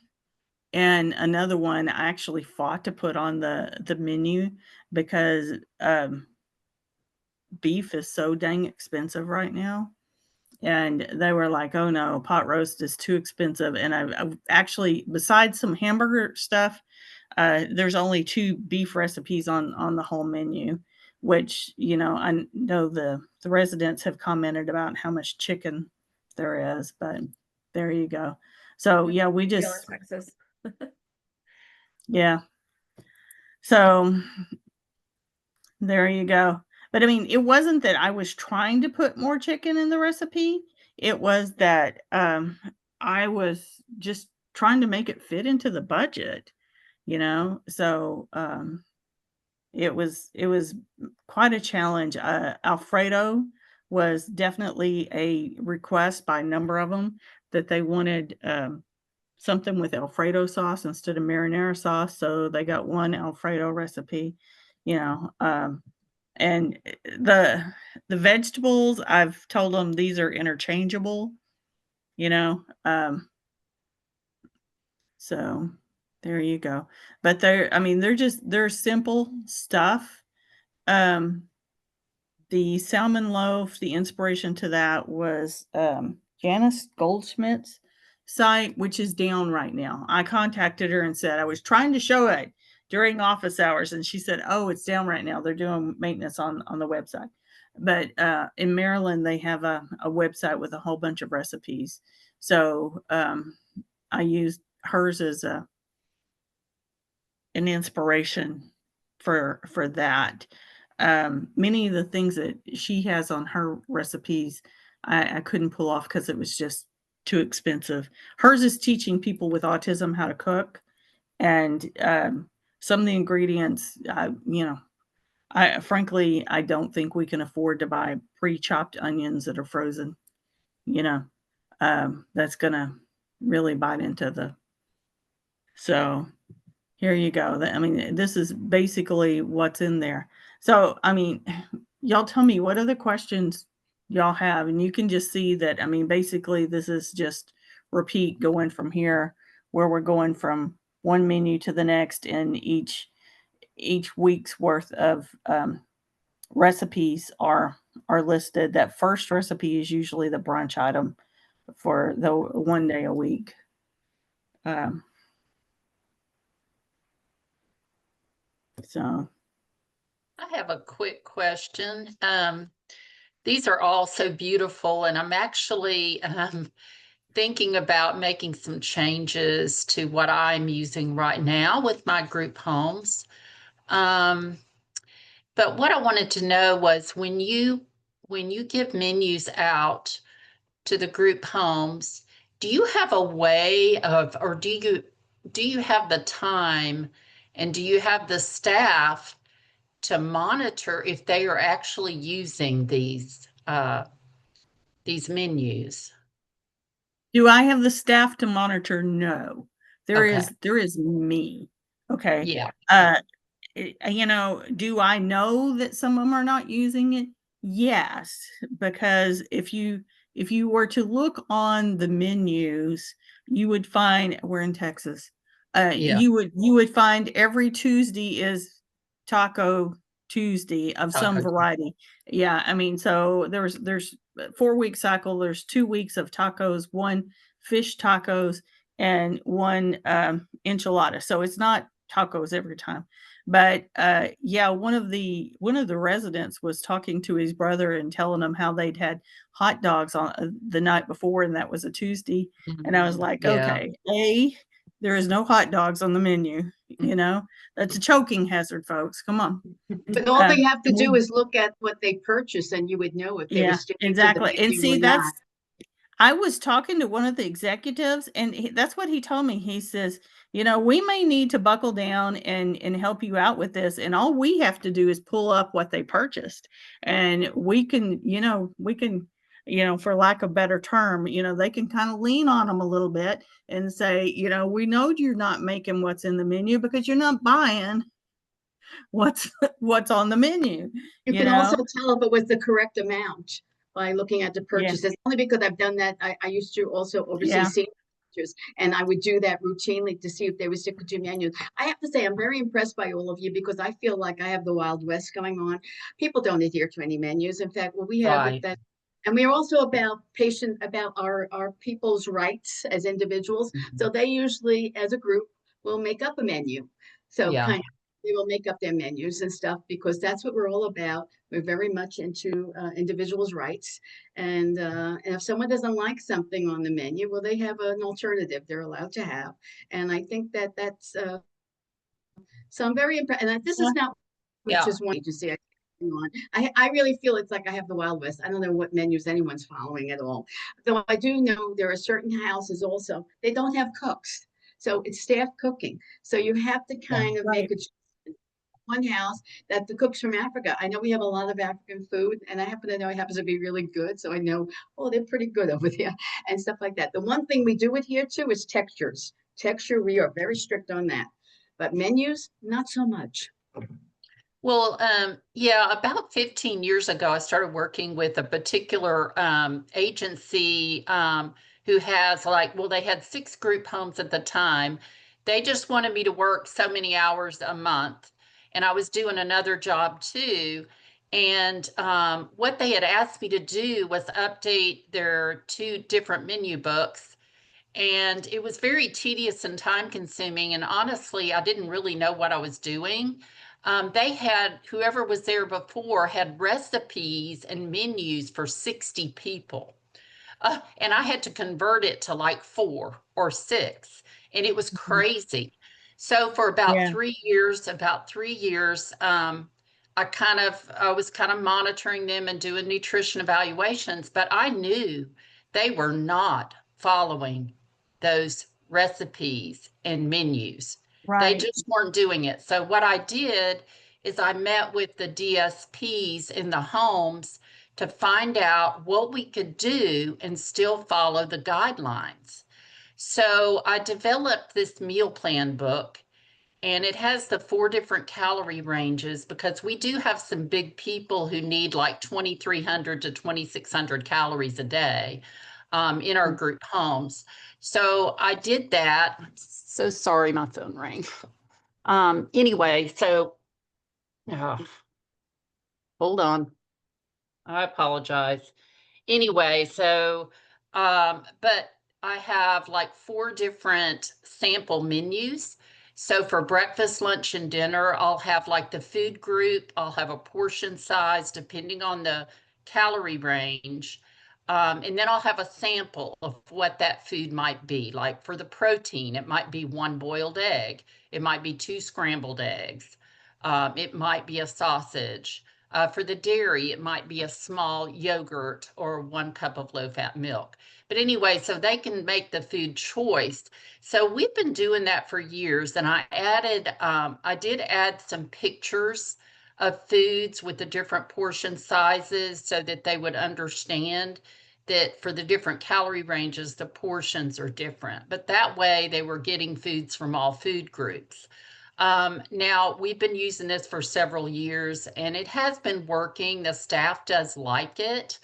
S2: and another one I actually fought to put on the menu because beef is so dang expensive right now, and they were like, "Oh no, pot roast is too expensive." And I've actually, besides some hamburger stuff, there's only 2 beef recipes on the whole menu, which, you know, I know the residents have commented about how much chicken there is, but there you go. So yeah, we
S1: Feel
S2: just
S1: in Texas.
S2: yeah. So there you go. But I mean, it wasn't that I was trying to put more chicken in the recipe. It was that I was just trying to make it fit into the budget, you know. So it was quite a challenge. Alfredo was definitely a request by a number of them that they wanted something with Alfredo sauce instead of marinara sauce. So they got one Alfredo recipe, you know. And the vegetables, I've told them these are interchangeable, you know. So there you go. But I mean, they're simple stuff. Um, the salmon loaf, the inspiration to that was Janice Goldschmidt's site, which is down right now. I contacted her and said I was trying to show it during office hours, and she said, "Oh, it's down right now. They're doing maintenance on the website." But in Maryland, they have a website with a whole bunch of recipes. So I used hers as an inspiration for that. Many of the things that she has on her recipes, I couldn't pull off because it was just too expensive. Hers is teaching people with autism how to cook, and some of the ingredients, you know, I frankly I don't think we can afford to buy pre-chopped onions that are frozen. You know, that's gonna really bite into the. So here you go. I mean, this is basically what's in there. So, I mean, y'all tell me what other questions y'all have, and you can just see that. I mean, basically, this is just repeat going from here, where we're going from one menu to the next, and each week's worth of recipes are listed. That first recipe is usually the brunch item for the one day a week. So
S7: I have a quick question. These are all so beautiful, and I'm actually thinking about making some changes to what I'm using right now with my group homes. But what I wanted to know was when you give menus out to the group homes, do you have a way of, or do you have the time and do you have the staff to monitor if they are actually using these menus?
S2: do I have the staff to monitor? No.
S7: Okay.
S2: There is me. Okay.
S7: Yeah.
S2: You know, do I know that some of them are not using it? Yes, because if you were to look on the menus, you would find we're in Texas.
S7: Yeah.
S2: You would find every Tuesday is Taco Tuesday of some
S7: Taco.
S2: variety. Yeah, I mean, so there's 4 week cycle. There's 2 weeks of tacos, one fish tacos, and one enchilada. So it's not tacos every time. But yeah, one of the residents was talking to his brother and telling him how they'd had hot dogs on the night before, and that was a Tuesday. And I was like,
S7: Yeah.
S2: okay, there is no hot dogs on the menu. You know, that's a choking hazard, folks. Come on.
S6: But all they have to
S2: and
S6: do
S2: we-
S6: is look at what they purchased and you would know if they were
S2: yeah,
S6: sticking to the
S2: exactly. And
S6: menu
S2: see,
S6: or not.
S2: I was talking to one of the executives, and that's what he told me. He says, you know, we may need to buckle down and help you out with this, and all we have to do is pull up what they purchased, and we can, you know, for lack of better term, you know, they can kind of lean on them a little bit and say, you know, we know you're not making what's in the menu because you're not buying what's what's on the menu,
S6: You
S2: you
S6: can also
S2: know.
S6: tell if it was the correct amount by looking at the
S2: Yeah,
S6: purchases. Only because I've done that. I used to also oversee
S2: yeah.
S6: senior managers, and I would do that routinely to see if they were sticking to menus. I have to say, I'm very impressed by all of you because I feel like I have the Wild West going on. People don't adhere to any menus. In fact, what we have with
S7: Right.
S6: that And we are also about our people's rights as individuals. So they usually, as a group, will make up a menu. So
S7: Yeah.
S6: kind of, they will make up their menus and stuff because that's what we're all about. We're very much into individuals' rights. And if someone doesn't like something on the menu, well, they have an alternative they're allowed to have. And I think that's so I'm very impressed. And this is not
S7: Yeah.
S6: just one agency on. I really feel it's like I have the Wild West. I don't know what menus anyone's following at all. Though I do know there are certain houses also, they don't have cooks. So it's staff cooking. So you have to kind of make a one house that the cooks from Africa. I know we have a lot of African food, and I happen to know it happens to be really good. So I know, oh, they're pretty good over there and stuff like that. The one thing we do adhere to is textures. Texture, we are very strict on that. But menus, not so much.
S7: Well, yeah, about 15 years ago, I started working with a particular agency who has they had 6 group homes at the time. They just wanted me to work so many hours a month. And I was doing another job too. And what they had asked me to do was update their 2 different menu books. And it was very tedious and time consuming. And honestly, I didn't really know what I was doing. They had, whoever was there before had recipes and menus for 60 people. And I had to convert it to like 4 or 6. And it was crazy. So for about 3 years, I was kind of monitoring them and doing nutrition evaluations, but I knew they were not following those recipes and menus. They
S2: Right.
S7: just weren't doing it. So what I did is I met with the DSPs in the homes to find out what we could do and still follow the guidelines. So I developed this meal plan book, and it has the 4 different calorie ranges because we do have some big people who need like 2,300 to 2,600 calories a day in our group homes. So I did that. I'm so sorry, my phone rang. Anyway, so hold on. I apologize. Anyway, so, but I have like 4 different sample menus. So for breakfast, lunch, and dinner, I'll have like the food group, I'll have a portion size depending on the calorie range. And then I'll have a sample of what that food might be. Like for the protein, it might be 1 boiled egg, it might be 2 scrambled eggs, it might be a sausage. For the dairy, it might be a small yogurt or 1 cup of low-fat milk. But anyway, so they can make the food choice. So we've been doing that for years, and I did add some pictures of foods with the different portion sizes so that they would understand that for the different calorie ranges, the portions are different. But that way, they were getting foods from all food groups. Now we've been using this for several years and it has been working. The staff does like it.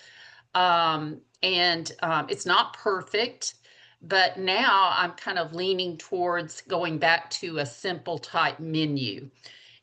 S7: It's not perfect, but now I'm kind of leaning towards going back to a simple type menu.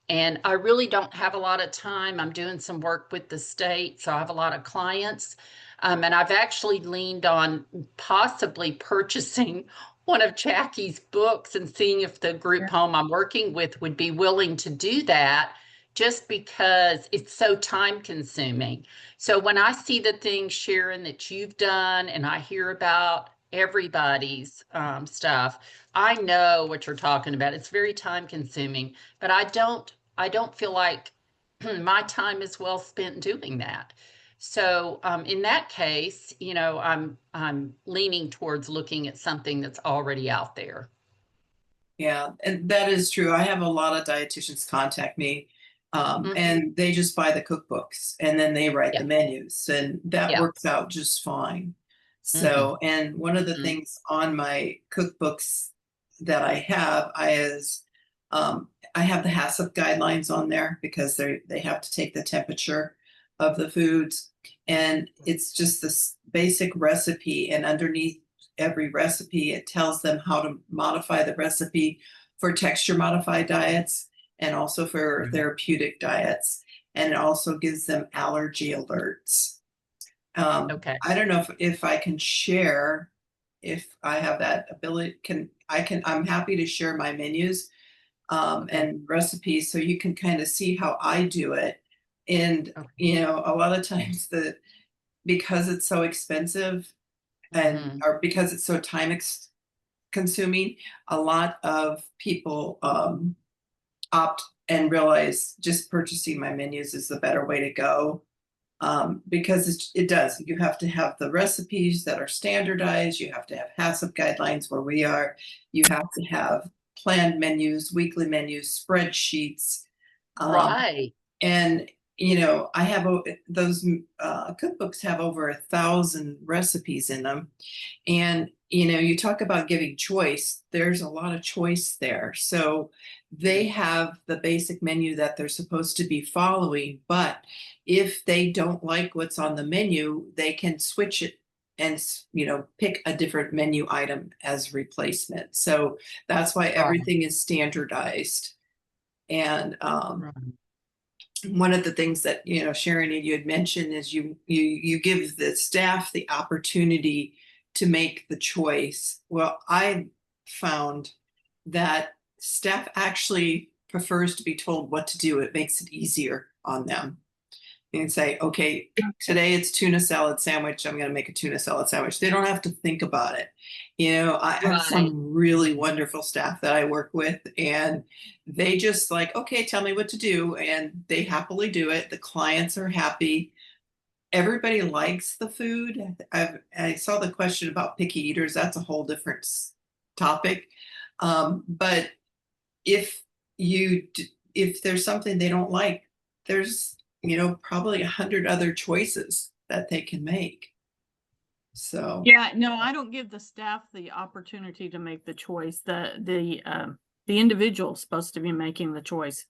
S7: And I really don't have a lot of time. I'm doing some work with the state, so I have a lot of clients. And I've actually leaned on possibly purchasing one of Jackie's books and seeing if the group home I'm working with would be willing to do that, just because it's so time consuming. So when I see the things, Sharon, that you've done, and I hear about everybody's stuff, I know what you're talking about. It's very time consuming, but I don't feel like my time is well spent doing that. So in that case, I'm leaning towards looking at something that's already out there.
S3: Yeah, and that is true. I have a lot of dietitians contact me,
S7: Mhm.
S3: and they just buy the cookbooks and then they write
S7: Yeah.
S3: the menus, and that
S7: Yeah.
S3: works out just fine. So, and one of the
S7: Mhm.
S3: things on my cookbooks that I have, I have the HACCP guidelines on there because they have to take the temperature of the foods, and it's just this basic recipe, and underneath every recipe, it tells them how to modify the recipe for texture modified diets and also for therapeutic diets. And it also gives them allergy alerts.
S7: Okay.
S3: I don't know if I can share, if I have that ability, I'm happy to share my menus and recipes so you can kind of see how I do it. And,
S7: Okay.
S3: you know, a lot of times because it's so expensive and,
S7: Mhm.
S3: or because it's so consuming, a lot of people opt and realize just purchasing my menus is the better way to go. Because it does. You have to have the recipes that are standardized. You have to have HACCP guidelines where we are. You have to have planned menus, weekly menus, spreadsheets.
S7: Right.
S3: And, you know, I have those cookbooks have over 1,000 recipes in them. And, you know, you talk about giving choice, there's a lot of choice there. So they have the basic menu that they're supposed to be following, but if they don't like what's on the menu, they can switch it and, you know, pick a different menu item as replacement. So that's why
S7: Right.
S3: everything is standardized. And
S7: Right.
S3: one of the things that, you know, Sharon, and you had mentioned is you give the staff the opportunity to make the choice. Well, I found that staff actually prefers to be told what to do. It makes it easier on them. You can say, okay, today it's tuna salad sandwich. I'm going to make a tuna salad sandwich. They don't have to think about it. You know, I have
S7: Right.
S3: some really wonderful staff that I work with, and they just like, okay, tell me what to do. And they happily do it. The clients are happy. Everybody likes the food. I saw the question about picky eaters. That's a whole different topic. But if if there's something they don't like, there's, you know, probably 100 other choices that they can make. So
S2: Yeah, no, I don't give the staff the opportunity to make the choice. The individual's supposed to be making the choice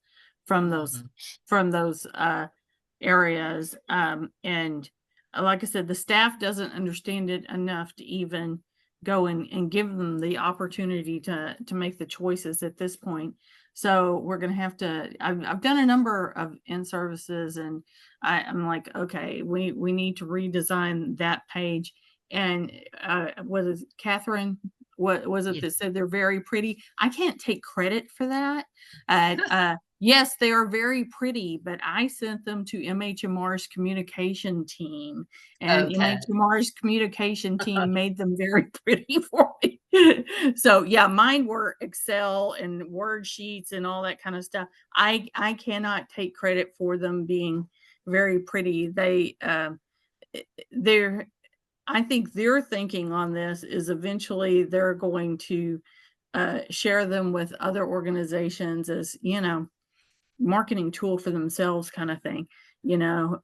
S2: from those
S7: Mhm.
S2: from those areas. And like I said, the staff doesn't understand it enough to even go and give them the opportunity to make the choices at this point. So we're gonna have to. I've done a number of in services, and I'm like, okay, we need to redesign that page. And what is Catherine? What was it
S7: Yeah.
S2: that said they're very pretty? I can't take credit for that. Yes, they are very pretty, but I sent them to MHMR's communication team, and
S7: Okay.
S2: MHMR's communication team made them very pretty for me. So yeah, mine were Excel and Word sheets and all that kind of stuff. I cannot take credit for them being very pretty. They're I think their thinking on this is eventually they're going to share them with other organizations as, you know, marketing tool for themselves kind of thing. You know,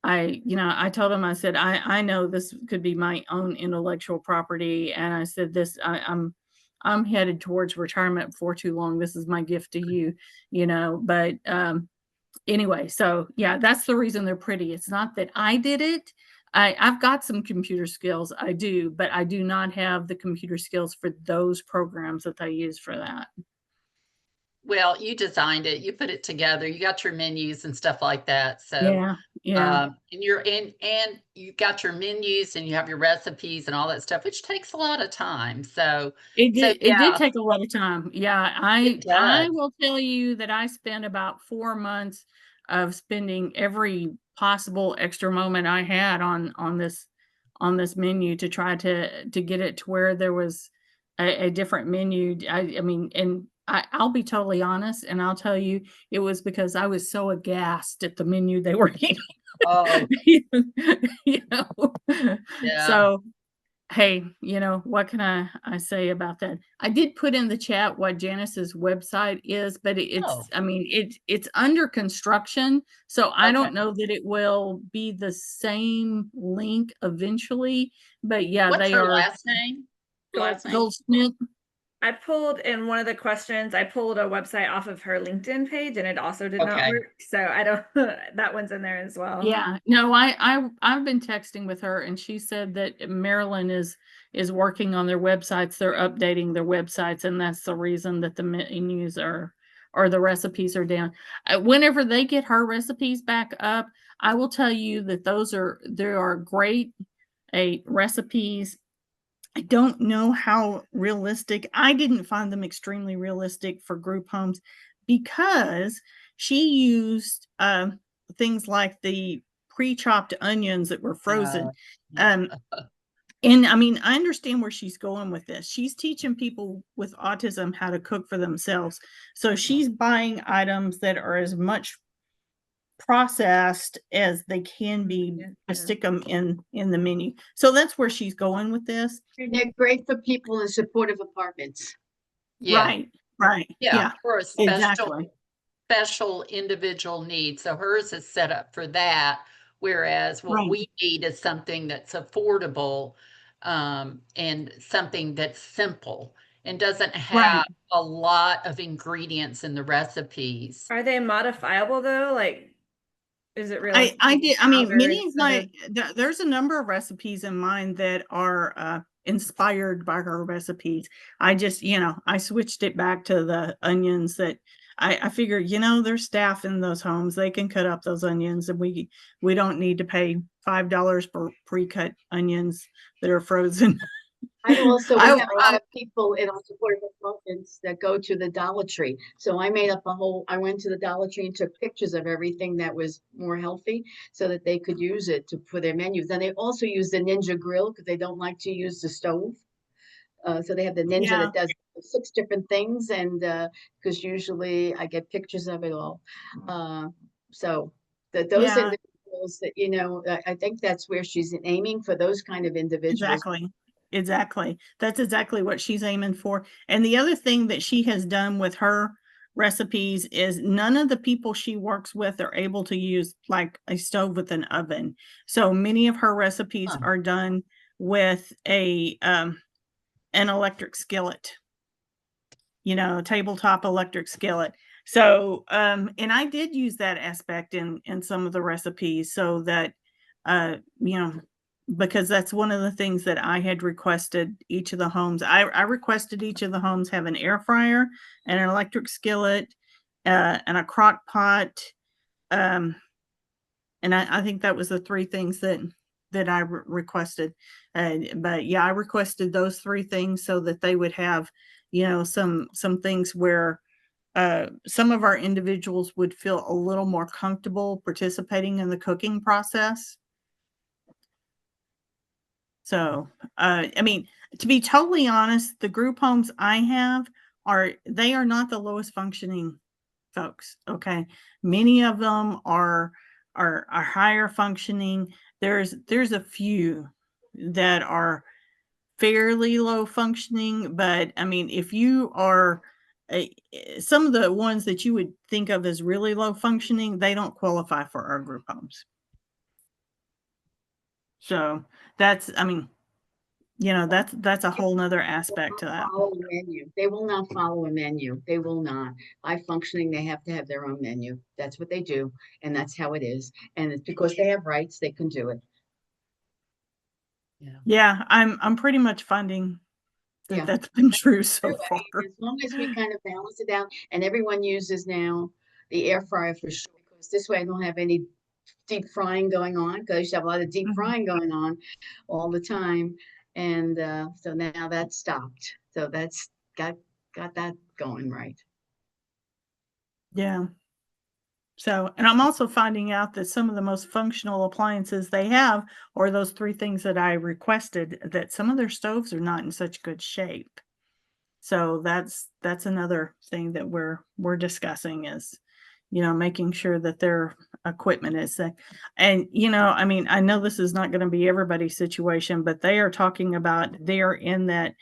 S2: I told him, I said, I know this could be my own intellectual property. And I said, I'm headed towards retirement before too long. This is my gift to you, you know, but, anyway, so yeah, that's the reason they're pretty. It's not that I did it. I've got some computer skills, I do, but I do not have the computer skills for those programs that I use for that.
S7: Well, you designed it, you put it together, you got your menus and stuff like that. So,
S2: Yeah, yeah.
S7: and and you got your menus and you have your recipes and all that stuff, which takes a lot of time. So,
S2: It did
S7: yeah,
S2: take a lot of time. Yeah,
S7: it
S2: I
S7: does.
S2: will tell you that I spent about 4 months of spending every possible extra moment I had on this menu to try to get it to where there was a different menu. I mean, and I'll be totally honest, and I'll tell you, it was because I was so aghast at the menu they were eating.
S7: Oh,
S2: You know?
S7: yeah.
S2: So hey, you know, what can I say about that? I did put in the chat what Janice's website is, but
S7: Oh,
S2: I mean, it's under construction, so I
S7: okay.
S2: don't know that it will be the same link eventually, but yeah,
S7: What's
S2: they
S7: her
S2: are
S7: last name? Her last name?
S2: Goldsmith.
S1: I pulled in one of the questions, I pulled a website off of her LinkedIn page and it also did not
S7: Okay.
S1: work. So I don't, that one's in there as well.
S2: Yeah, no, I've been texting with her, and she said that Maryland is working on their websites. They're updating their websites, and that's the reason that the menus are or the recipes are down. Whenever they get her recipes back up, I will tell you that there are great recipes. I don't know how realistic. I didn't find them extremely realistic for group homes because she used things like the pre-chopped onions that were frozen.
S7: Yeah.
S2: And I mean, I understand where she's going with this. She's teaching people with autism how to cook for themselves. So she's buying items that are as much processed as they can be to
S1: Yeah.
S2: stick them in the menu. So that's where she's going with this.
S6: And they're great for people in supportive apartments.
S7: Yeah,
S2: Right.
S7: yeah,
S2: Yeah,
S7: for a
S2: exactly.
S7: special individual need. So hers is set up for that. Whereas what
S2: Right.
S7: we need is something that's affordable, and something that's simple and doesn't have
S2: Right.
S7: a lot of ingredients in the recipes.
S1: Are they modifiable though? Like, is it realistic?
S2: I mean,
S1: Powder
S2: many of
S1: instead
S2: my there's a number of recipes in mine that are inspired by her recipes. I just, I switched it back to the onions that I figure, there's staff in those homes. They can cut up those onions and we don't need to pay $5 for pre-cut onions that are frozen.
S6: We have a
S2: I
S6: lot of people in our supportive apartments that go to the Dollar Tree. So I went to the Dollar Tree and took pictures of everything that was more healthy so that they could use it for their menus. And they also use the Ninja grill because they don't like to use the stove. So they have the Ninja
S2: Yeah.
S6: that does 6 different things, and because usually I get pictures of it all. So those
S2: Yeah.
S6: individuals that, I think that's where she's aiming for, those kind of individuals.
S2: Exactly. That's exactly what she's aiming for. And the other thing that she has done with her recipes is none of the people she works with are able to use like a stove with an oven. So many of her recipes
S7: Huh.
S2: are done with an electric skillet, tabletop electric skillet. So, and I did use that aspect in some of the recipes so that, because that's one of the things that I had requested each of the homes. I requested each of the homes have an air fryer and an electric skillet, and a crock pot. And I think that was the 3 things that I requested. But yeah, I requested those 3 things so that they would have, some things where some of our individuals would feel a little more comfortable participating in the cooking process. So, I mean, to be totally honest, the group homes I have they are not the lowest functioning folks. Okay. Many of them are higher functioning. There's a few that are fairly low functioning, but I mean, if you are some of the ones that you would think of as really low functioning, they don't qualify for our group homes. So I mean, that's a whole nother aspect to that.
S6: Follow a menu. They will not follow a menu. They will not. High functioning, they have to have their own menu. That's what they do, and that's how it is. And it's because they have rights, they can do it.
S2: Yeah, I'm pretty much finding that
S6: Yeah.
S2: that's been true so
S6: I
S2: far.
S6: mean, as long as we kind of balance it out, and everyone uses now the air fryer for sure, because this way I don't have any deep frying going on, because I used to have a lot of deep
S2: Mhm.
S6: frying going on all the time. And so now that's stopped. So that's got that going right.
S2: Yeah. So, and I'm also finding out that some of the most functional appliances they have are those 3 things that I requested, that some of their stoves are not in such good shape. So that's another thing that we're discussing is, making sure that their equipment is safe. And, I mean, I know this is not going to be everybody's situation, but they are talking about they're in that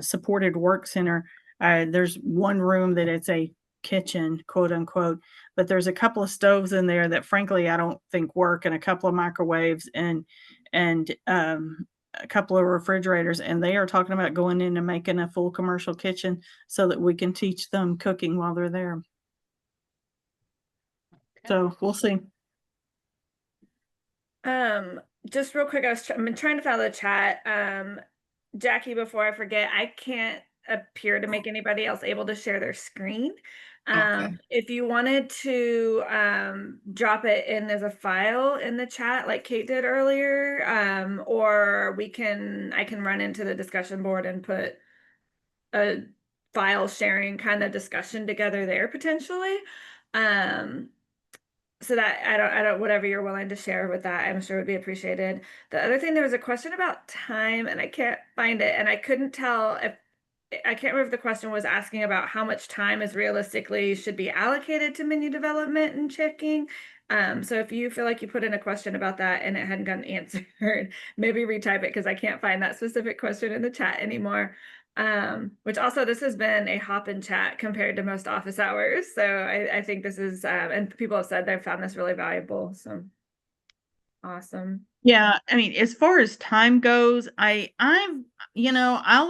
S2: supported work center. There's one room that it's a kitchen, quote unquote, but there's a couple of stoves in there that frankly I don't think work, and a couple of microwaves and a couple of refrigerators, and they are talking about going in and making a full commercial kitchen so that we can teach them cooking while they're there. So we'll see.
S1: Just real quick, I'm trying to follow the chat. Jackie, before I forget, I can't appear to make anybody else able to share their screen.
S3: Okay.
S1: If you wanted to drop it in as a file in the chat like Kate did earlier, or I can run into the discussion board and put a file sharing kind of discussion together there potentially. So that I don't whatever you're willing to share with that, I'm sure would be appreciated. The other thing, there was a question about time and I can't find it, and I couldn't tell if I can't remember if the question was asking about how much time is realistically should be allocated to menu development and checking. So if you feel like you put in a question about that and it hadn't gotten answered, maybe retype it because I can't find that specific question in the chat anymore. Which also, this has been a hop in chat compared to most office hours. So I think this is, and people have said they've found this really valuable. So awesome.
S2: Yeah, I mean, as far as time goes, I'll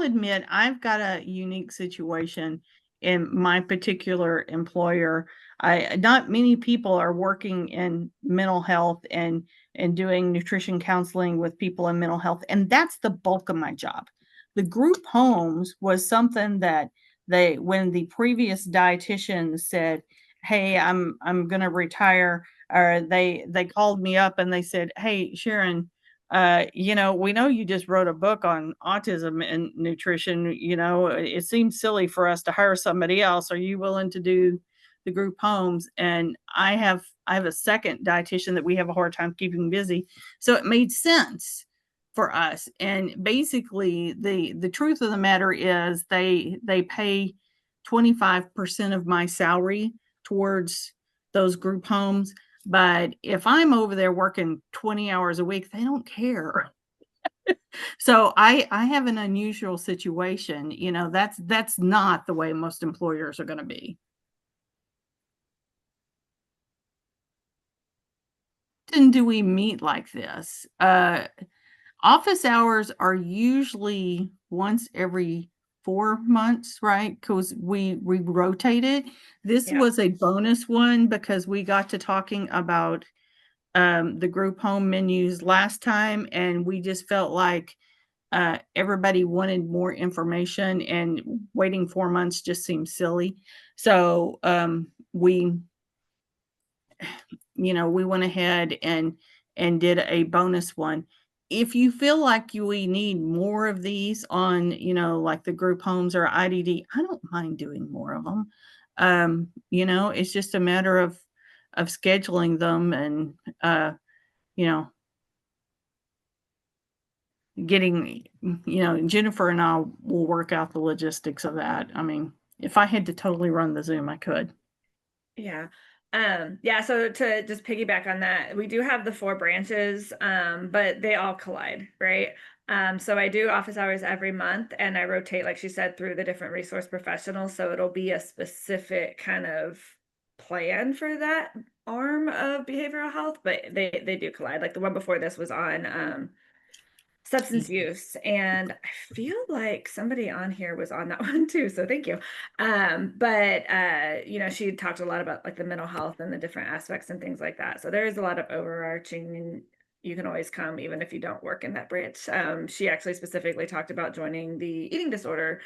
S2: admit I've got a unique situation in my particular employer. Not many people are working in mental health and doing nutrition counseling with people in mental health, and that's the bulk of my job. The group homes was something that when the previous dietitian said, "Hey, I'm going to retire," or they called me up and they said, "Hey, Sharon, we know you just wrote a book on autism and nutrition. It seems silly for us to hire somebody else. Are you willing to do the group homes?" And I have a second dietitian that we have a hard time keeping busy, so it made sense for us. And basically, the truth of the matter is they pay 25% of my salary towards those group homes. But if I'm over there working 20 hours a week, they don't care. So I have an unusual situation. That's not the way most employers are going to be. And do we meet like this? Office hours are usually once every 4 months, right? Because we rotate it. This
S1: Yeah.
S2: was a bonus one because we got to talking about the group home menus last time, and we just felt like everybody wanted more information, and waiting 4 months just seemed silly. So we went ahead and did a bonus one. If you feel like we need more of these on, like the group homes or IDD, I don't mind doing more of them. It's just a matter of scheduling them and getting, Jennifer and I will work out the logistics of that. I mean, if I had to totally run the Zoom, I could.
S1: Yeah. Yeah, so to just piggyback on that, we do have the 4 branches, but they all collide, right? So I do office hours every month and I rotate, like she said, through the different resource professionals. So it'll be a specific kind of plan for that arm of behavioral health, but they do collide. Like the one before this was on substance use, and I feel like somebody on here was on that one too, so thank you. But she talked a lot about like the mental health and the different aspects and things like that, so there is a lot of overarching, and you can always come even if you don't work in that branch. She actually specifically talked about joining the eating disorder,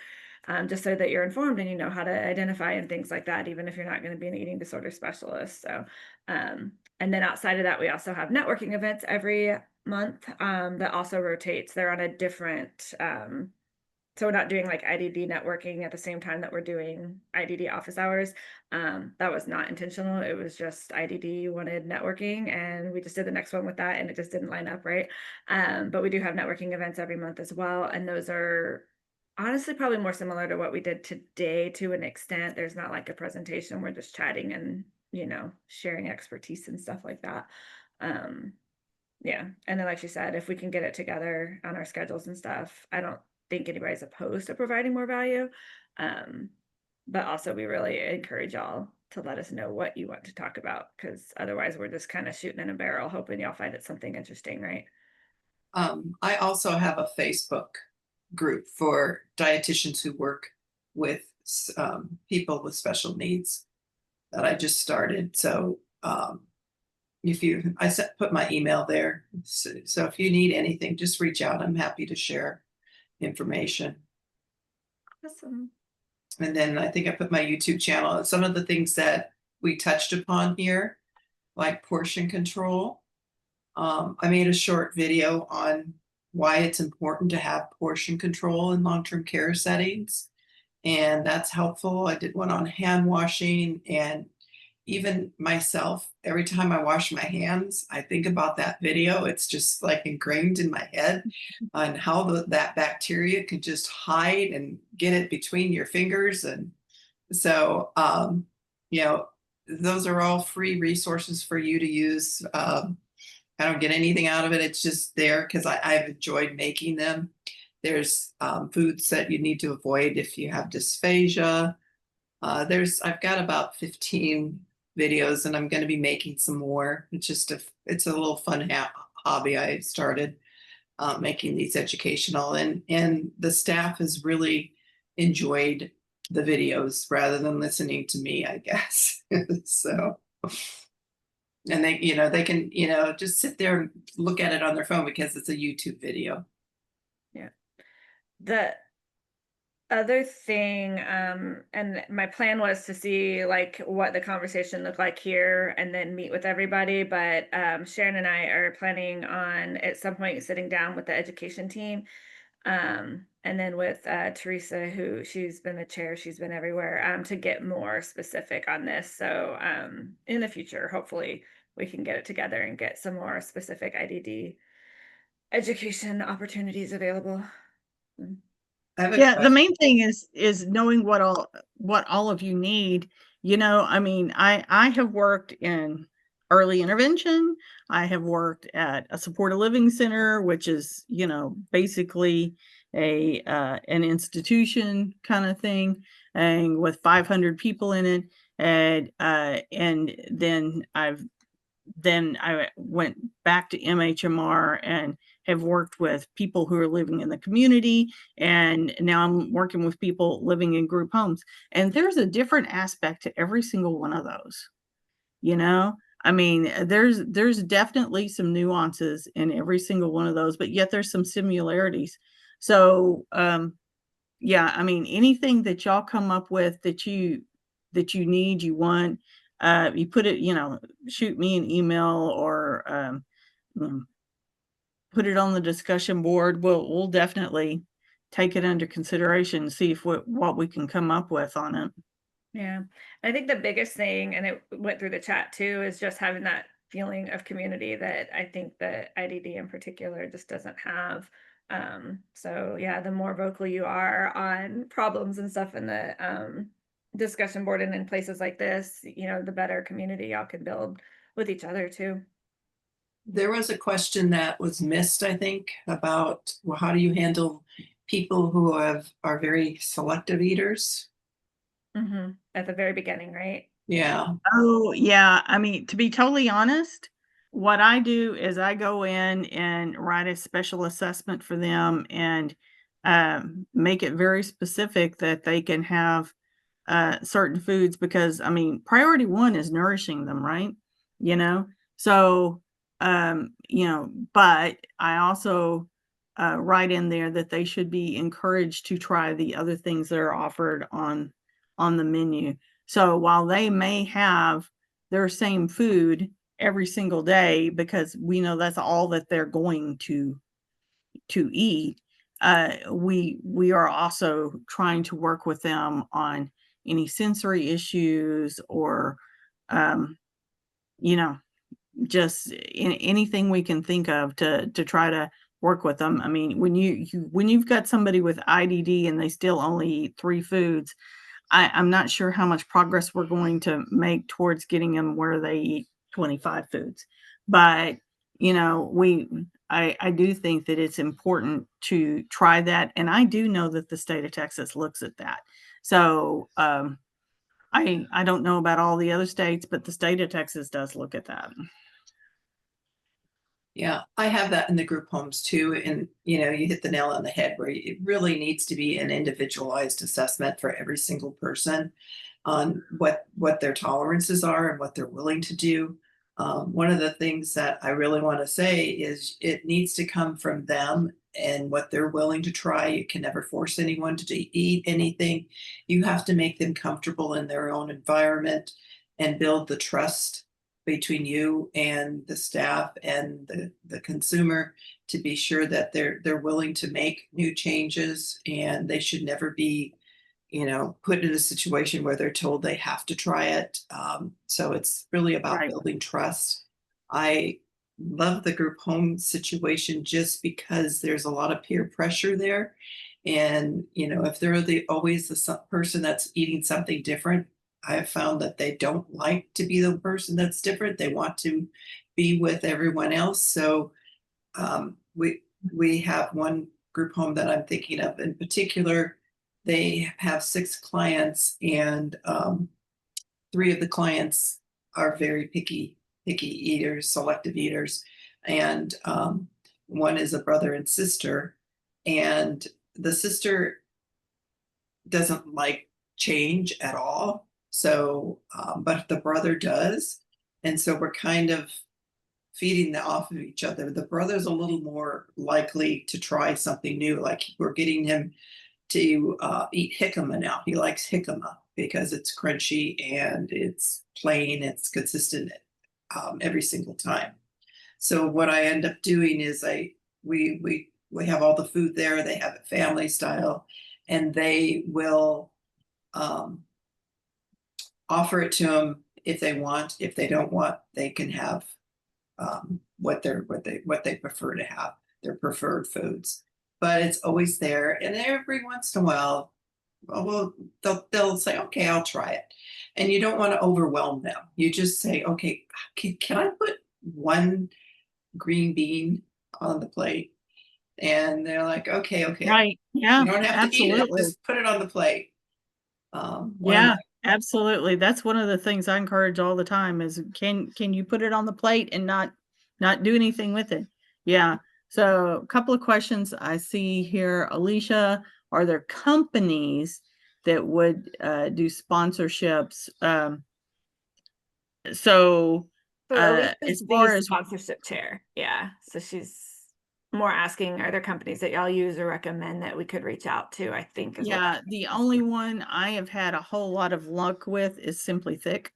S1: just so that you're informed and you know how to identify and things like that, even if you're not going to be an eating disorder specialist. So and then outside of that, we also have networking events every month that also rotates. They're on a different so we're not doing like IDD networking at the same time that we're doing IDD office hours. That was not intentional. It was just IDD wanted networking and we just did the next one with that and it just didn't line up right. But we do have networking events every month as well, and those are honestly probably more similar to what we did today to an extent. There's not like a presentation, we're just chatting and sharing expertise and stuff like that. Yeah, and then like you said, if we can get it together on our schedules and stuff, I don't think anybody's opposed to providing more value. But also we really encourage y'all to let us know what you want to talk about, because otherwise we're just kind of shooting in a barrel hoping y'all find it something interesting, right?
S3: I also have a Facebook group for dietitians who work with people with special needs that I just started. So put my email there. So if you need anything, just reach out. I'm happy to share information.
S1: Awesome.
S3: And then I think I put my YouTube channel and some of the things that we touched upon here, like portion control. I made a short video on why it's important to have portion control in long-term care settings, and that's helpful. I did one on hand washing, and even myself, every time I wash my hands, I think about that video. It's just like ingrained in my head on how that bacteria could just hide and get it between your fingers. And so, you know, those are all free resources for you to use. I don't get anything out of it. It's just there because I've enjoyed making them. There's foods that you need to avoid if you have dysphagia. I've got about 15 videos, and I'm going to be making some more. It's a little fun hobby I started, making these educational, and the staff has really enjoyed the videos rather than listening to me, I guess. So, and they can, just sit there and look at it on their phone because it's a YouTube video.
S1: Yeah. The other thing, and my plan was to see like what the conversation looked like here and then meet with everybody. But Sharon and I are planning on at some point sitting down with the education team. And then with Teresa, who she's been the chair, she's been everywhere, to get more specific on this. So in the future, hopefully we can get it together and get some more specific IDD education opportunities available.
S3: I have a
S2: Yeah, the
S3: question.
S2: main thing is knowing what all of you need. I mean, I have worked in early intervention. I have worked at a supported living center, which is, basically an institution kind of thing, and with 500 people in it. And then I went back to MHMR and have worked with people who are living in the community. And now I'm working with people living in group homes. And there's a different aspect to every single one of those. I mean, there's definitely some nuances in every single one of those, but yet there's some similarities. So, yeah, I mean, anything that y'all come up with that you need, you want, you put it, shoot me an email or put it on the discussion board. We'll definitely take it under consideration and see if what we can come up with on it.
S1: Yeah, I think the biggest thing, and it went through the chat too, is just having that feeling of community that I think that IDD in particular just doesn't have. So yeah, the more vocal you are on problems and stuff in the discussion board and in places like this, the better community y'all can build with each other too.
S3: There was a question that was missed, I think, about, well, how do you handle people who are very selective eaters?
S1: At the very beginning, right?
S3: Yeah.
S2: Oh, yeah. I mean, to be totally honest, what I do is I go in and write a special assessment for them and make it very specific that they can have certain foods because, I mean, priority one is nourishing them, right? So, but I also write in there that they should be encouraged to try the other things that are offered on the menu. So while they may have their same food every single day because we know that's all that they're going to eat, we are also trying to work with them on any sensory issues or just anything we can think of to try to work with them. I mean, when you've got somebody with IDD and they still only eat 3 foods, I'm not sure how much progress we're going to make towards getting them where they eat 25 foods. But, I do think that it's important to try that. And I do know that the state of Texas looks at that. So, I don't know about all the other states, but the state of Texas does look at that.
S3: Yeah, I have that in the group homes too. And, you hit the nail on the head where it really needs to be an individualized assessment for every single person on what their tolerances are and what they're willing to do. One of the things that I really want to say is it needs to come from them and what they're willing to try. You can never force anyone to eat anything. You have to make them comfortable in their own environment and build the trust between you and the staff and the consumer to be sure that they're willing to make new changes, and they should never be, put in a situation where they're told they have to try it. So it's really about
S2: Right.
S3: building trust. I love the group home situation just because there's a lot of peer pressure there. And, if they're always the person that's eating something different, I have found that they don't like to be the person that's different. They want to be with everyone else. So we have one group home that I'm thinking of in particular. They have 6 clients, and 3 of the clients are very picky eaters, selective eaters, and one is a brother and sister, and the sister doesn't like change at all. So, but the brother does, and so we're kind of feeding off of each other. The brother's a little more likely to try something new. Like we're getting him to eat jicama now. He likes jicama because it's crunchy and it's plain, it's consistent every single time. So what I end up doing is we have all the food there. They have it family style, and they will offer it to them if they want. If they don't want, they can have what they prefer to have, their preferred foods. But it's always there, and every once in a while, well, they'll say, "Okay, I'll try it," and you don't want to overwhelm them. You just say, "Okay, can I put one green bean on the plate?" And they're like, "Okay, okay."
S2: Right. Yeah,
S3: You don't have to eat it;
S2: absolutely.
S3: just put it on the plate. One of
S2: Yeah,
S3: my
S2: absolutely. That's one of the things I encourage all the time is can you put it on the plate and not do anything with it? Yeah. So a couple of questions I see here. Alicia, are there companies that would do sponsorships? So
S1: So Alicia's
S2: as far
S1: the
S2: as
S1: sponsorship chair. Yeah. So she's more asking, are there companies that y'all use or recommend that we could reach out to, I think is what
S2: yeah, the only one I have had a whole lot of luck with is Simply Thick.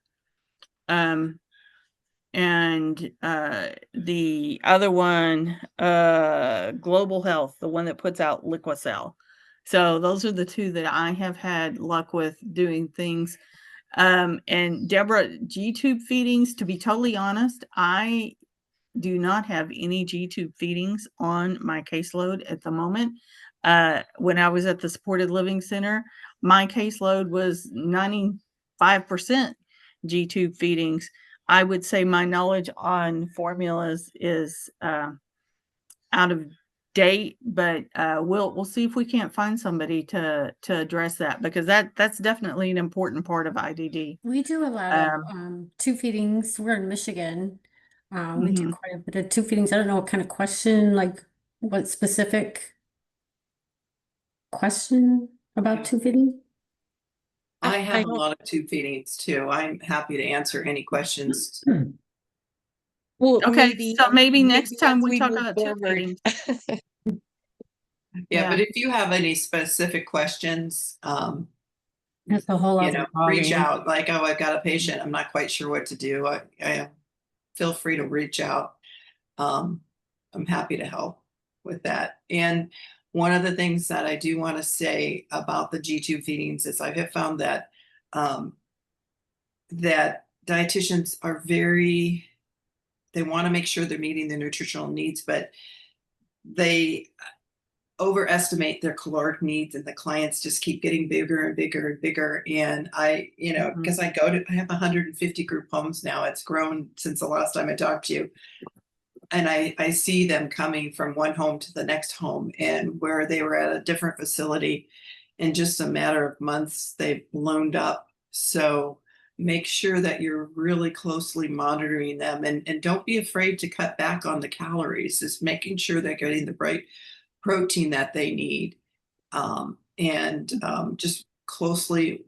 S2: And the other one, Global Health, the one that puts out Liquicell. So those are the 2 that I have had luck with doing things. And Deborah, G-tube feedings, to be totally honest, I do not have any G-tube feedings on my caseload at the moment. When I was at the supported living center, my caseload was 95% G-tube feedings. I would say my knowledge on formulas is out of date, but we'll see if we can't find somebody to address that, because that's definitely an important part of IDD.
S8: We do a lot of 2 feedings. We're in Michigan. We do quite a bit of 2 feedings. I don't know what kind of question, like what specific question about 2 feeding?
S3: I have a
S5: don't-
S3: lot of tube feedings too. I'm happy to answer any questions.
S5: Well,
S2: Okay, so maybe next time
S5: as
S2: we talk
S5: move
S2: about tube
S5: forward.
S2: feedings.
S3: Yeah, but
S2: Yeah.
S3: if you have any specific questions,
S8: That's a whole other
S3: reach
S8: ballgame.
S3: out. Like, oh, I've got a patient, I'm not quite sure what to do. I feel free to reach out. I'm happy to help with that. And one of the things that I do want to say about the G-tube feedings is I have found that that dietitians are they want to make sure they're meeting their nutritional needs, but they overestimate their caloric needs, and the clients just keep getting bigger and bigger and bigger. And I, because I have 150 group homes now. It's grown since the last time I talked to you. And I see them coming from one home to the next home, and where they were at a different facility in just a matter of months, they've ballooned up. So make sure that you're really closely monitoring them, and don't be afraid to cut back on the calories. Just making sure they're getting the right protein that they need, and just closely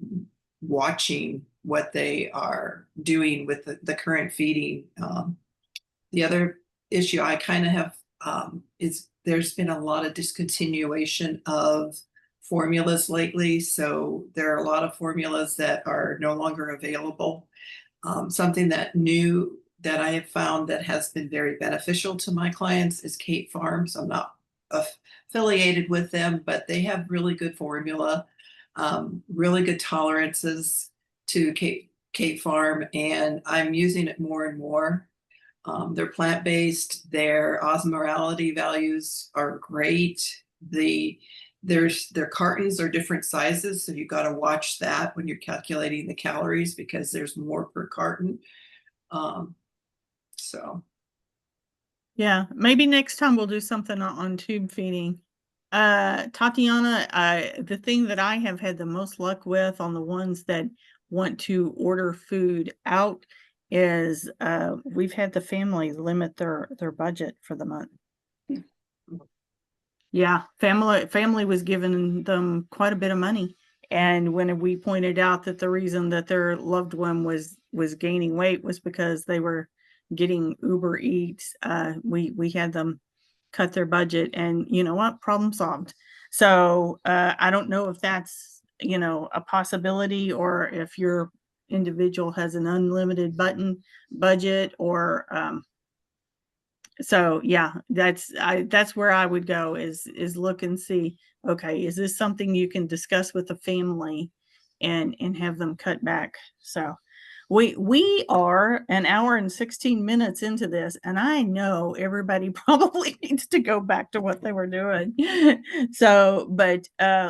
S3: watching what they are doing with the current feeding. The other issue I kind of have is there's been a lot of discontinuation of formulas lately. So there are a lot of formulas that are no longer available. Something that new that I have found that has been very beneficial to my clients is Kate Farms. I'm not affiliated with them, but they have really good formula, really good tolerances to Kate Farm, and I'm using it more and more. They're plant-based. Their osmolality values are great. Their cartons are different sizes, so you got to watch that when you're calculating the calories because there's more per carton. So
S2: Yeah, maybe next time we'll do something on tube feeding. Tatiana, the thing that I have had the most luck with on the ones that want to order food out is we've had the family limit their budget for the month. Yeah, family was giving them quite a bit of money. And when we pointed out that the reason that their loved one was gaining weight was because they were getting Uber Eats, we had them cut their budget, and you know what? Problem solved. So I don't know if that's, you know, a possibility, or if your individual has an unlimited budget, or so yeah, that's where I would go is look and see, okay, is this something you can discuss with the family and have them cut back? So we are an hour and 16 minutes into this, and I know everybody probably needs to go back to what they were doing. So, but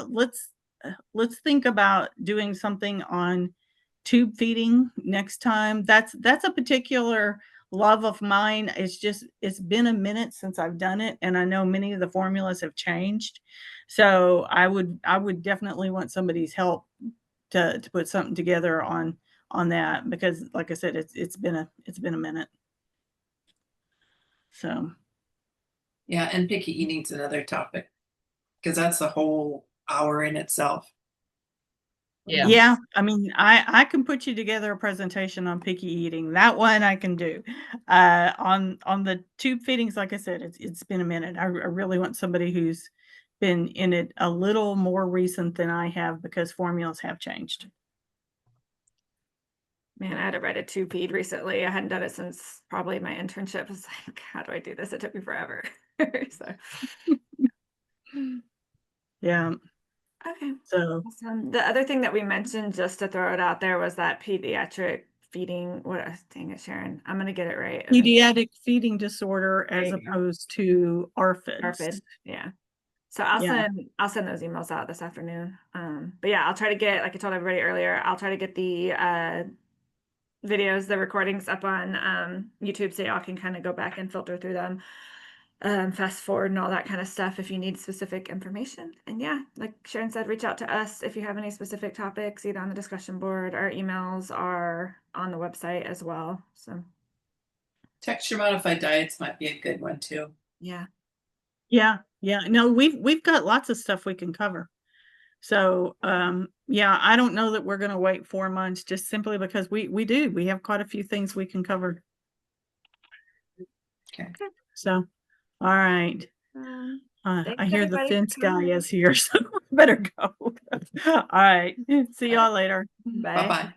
S2: let's think about doing something on tube feeding next time. That's a particular love of mine. It's been a minute since I've done it, and I know many of the formulas have changed. So I would definitely want somebody's help to put something together on that, because like I said, it's been a minute. So
S3: yeah, and picky eating's another topic because that's a whole hour in itself.
S2: yeah, I mean, I can put you together a presentation on picky eating. That one I can do. On the tube feedings, like I said, it's been a minute. I really want somebody who's been in it a little more recent than I have, because formulas have changed.
S1: Man, I had to write a tube feed recently. I hadn't done it since probably my internship. I was like, how do I do this? It took me forever. So
S2: Yeah.
S1: okay.
S2: So
S1: The other thing that we mentioned, just to throw it out there, was that pediatric feeding. Dang it, Sharon. I'm gonna get it right.
S2: pediatric feeding disorder as
S1: you go.
S2: opposed to ARFID.
S1: ARFID, yeah. So I'll send those emails out this afternoon. But yeah, I'll try to get, like I told everybody earlier, I'll try to get the videos, the recordings up on YouTube, so y'all can kind of go back and filter through them, fast forward and all that kind of stuff if you need specific information. And yeah, like Sharon said, reach out to us if you have any specific topics, either on the discussion board. Our emails are on the website as well. So
S3: Texture modified diets might be a good one too.
S1: yeah.
S2: No, we've got lots of stuff we can cover. So yeah, I don't know that we're going to wait 4 months, just simply because we have quite a few things we can cover.
S3: Okay.
S2: So all right. I hear the
S1: everybody for
S2: fence guy
S1: coming.
S2: is here, so we better go. All right, see y'all later.
S1: Bye.
S3: Bye-bye.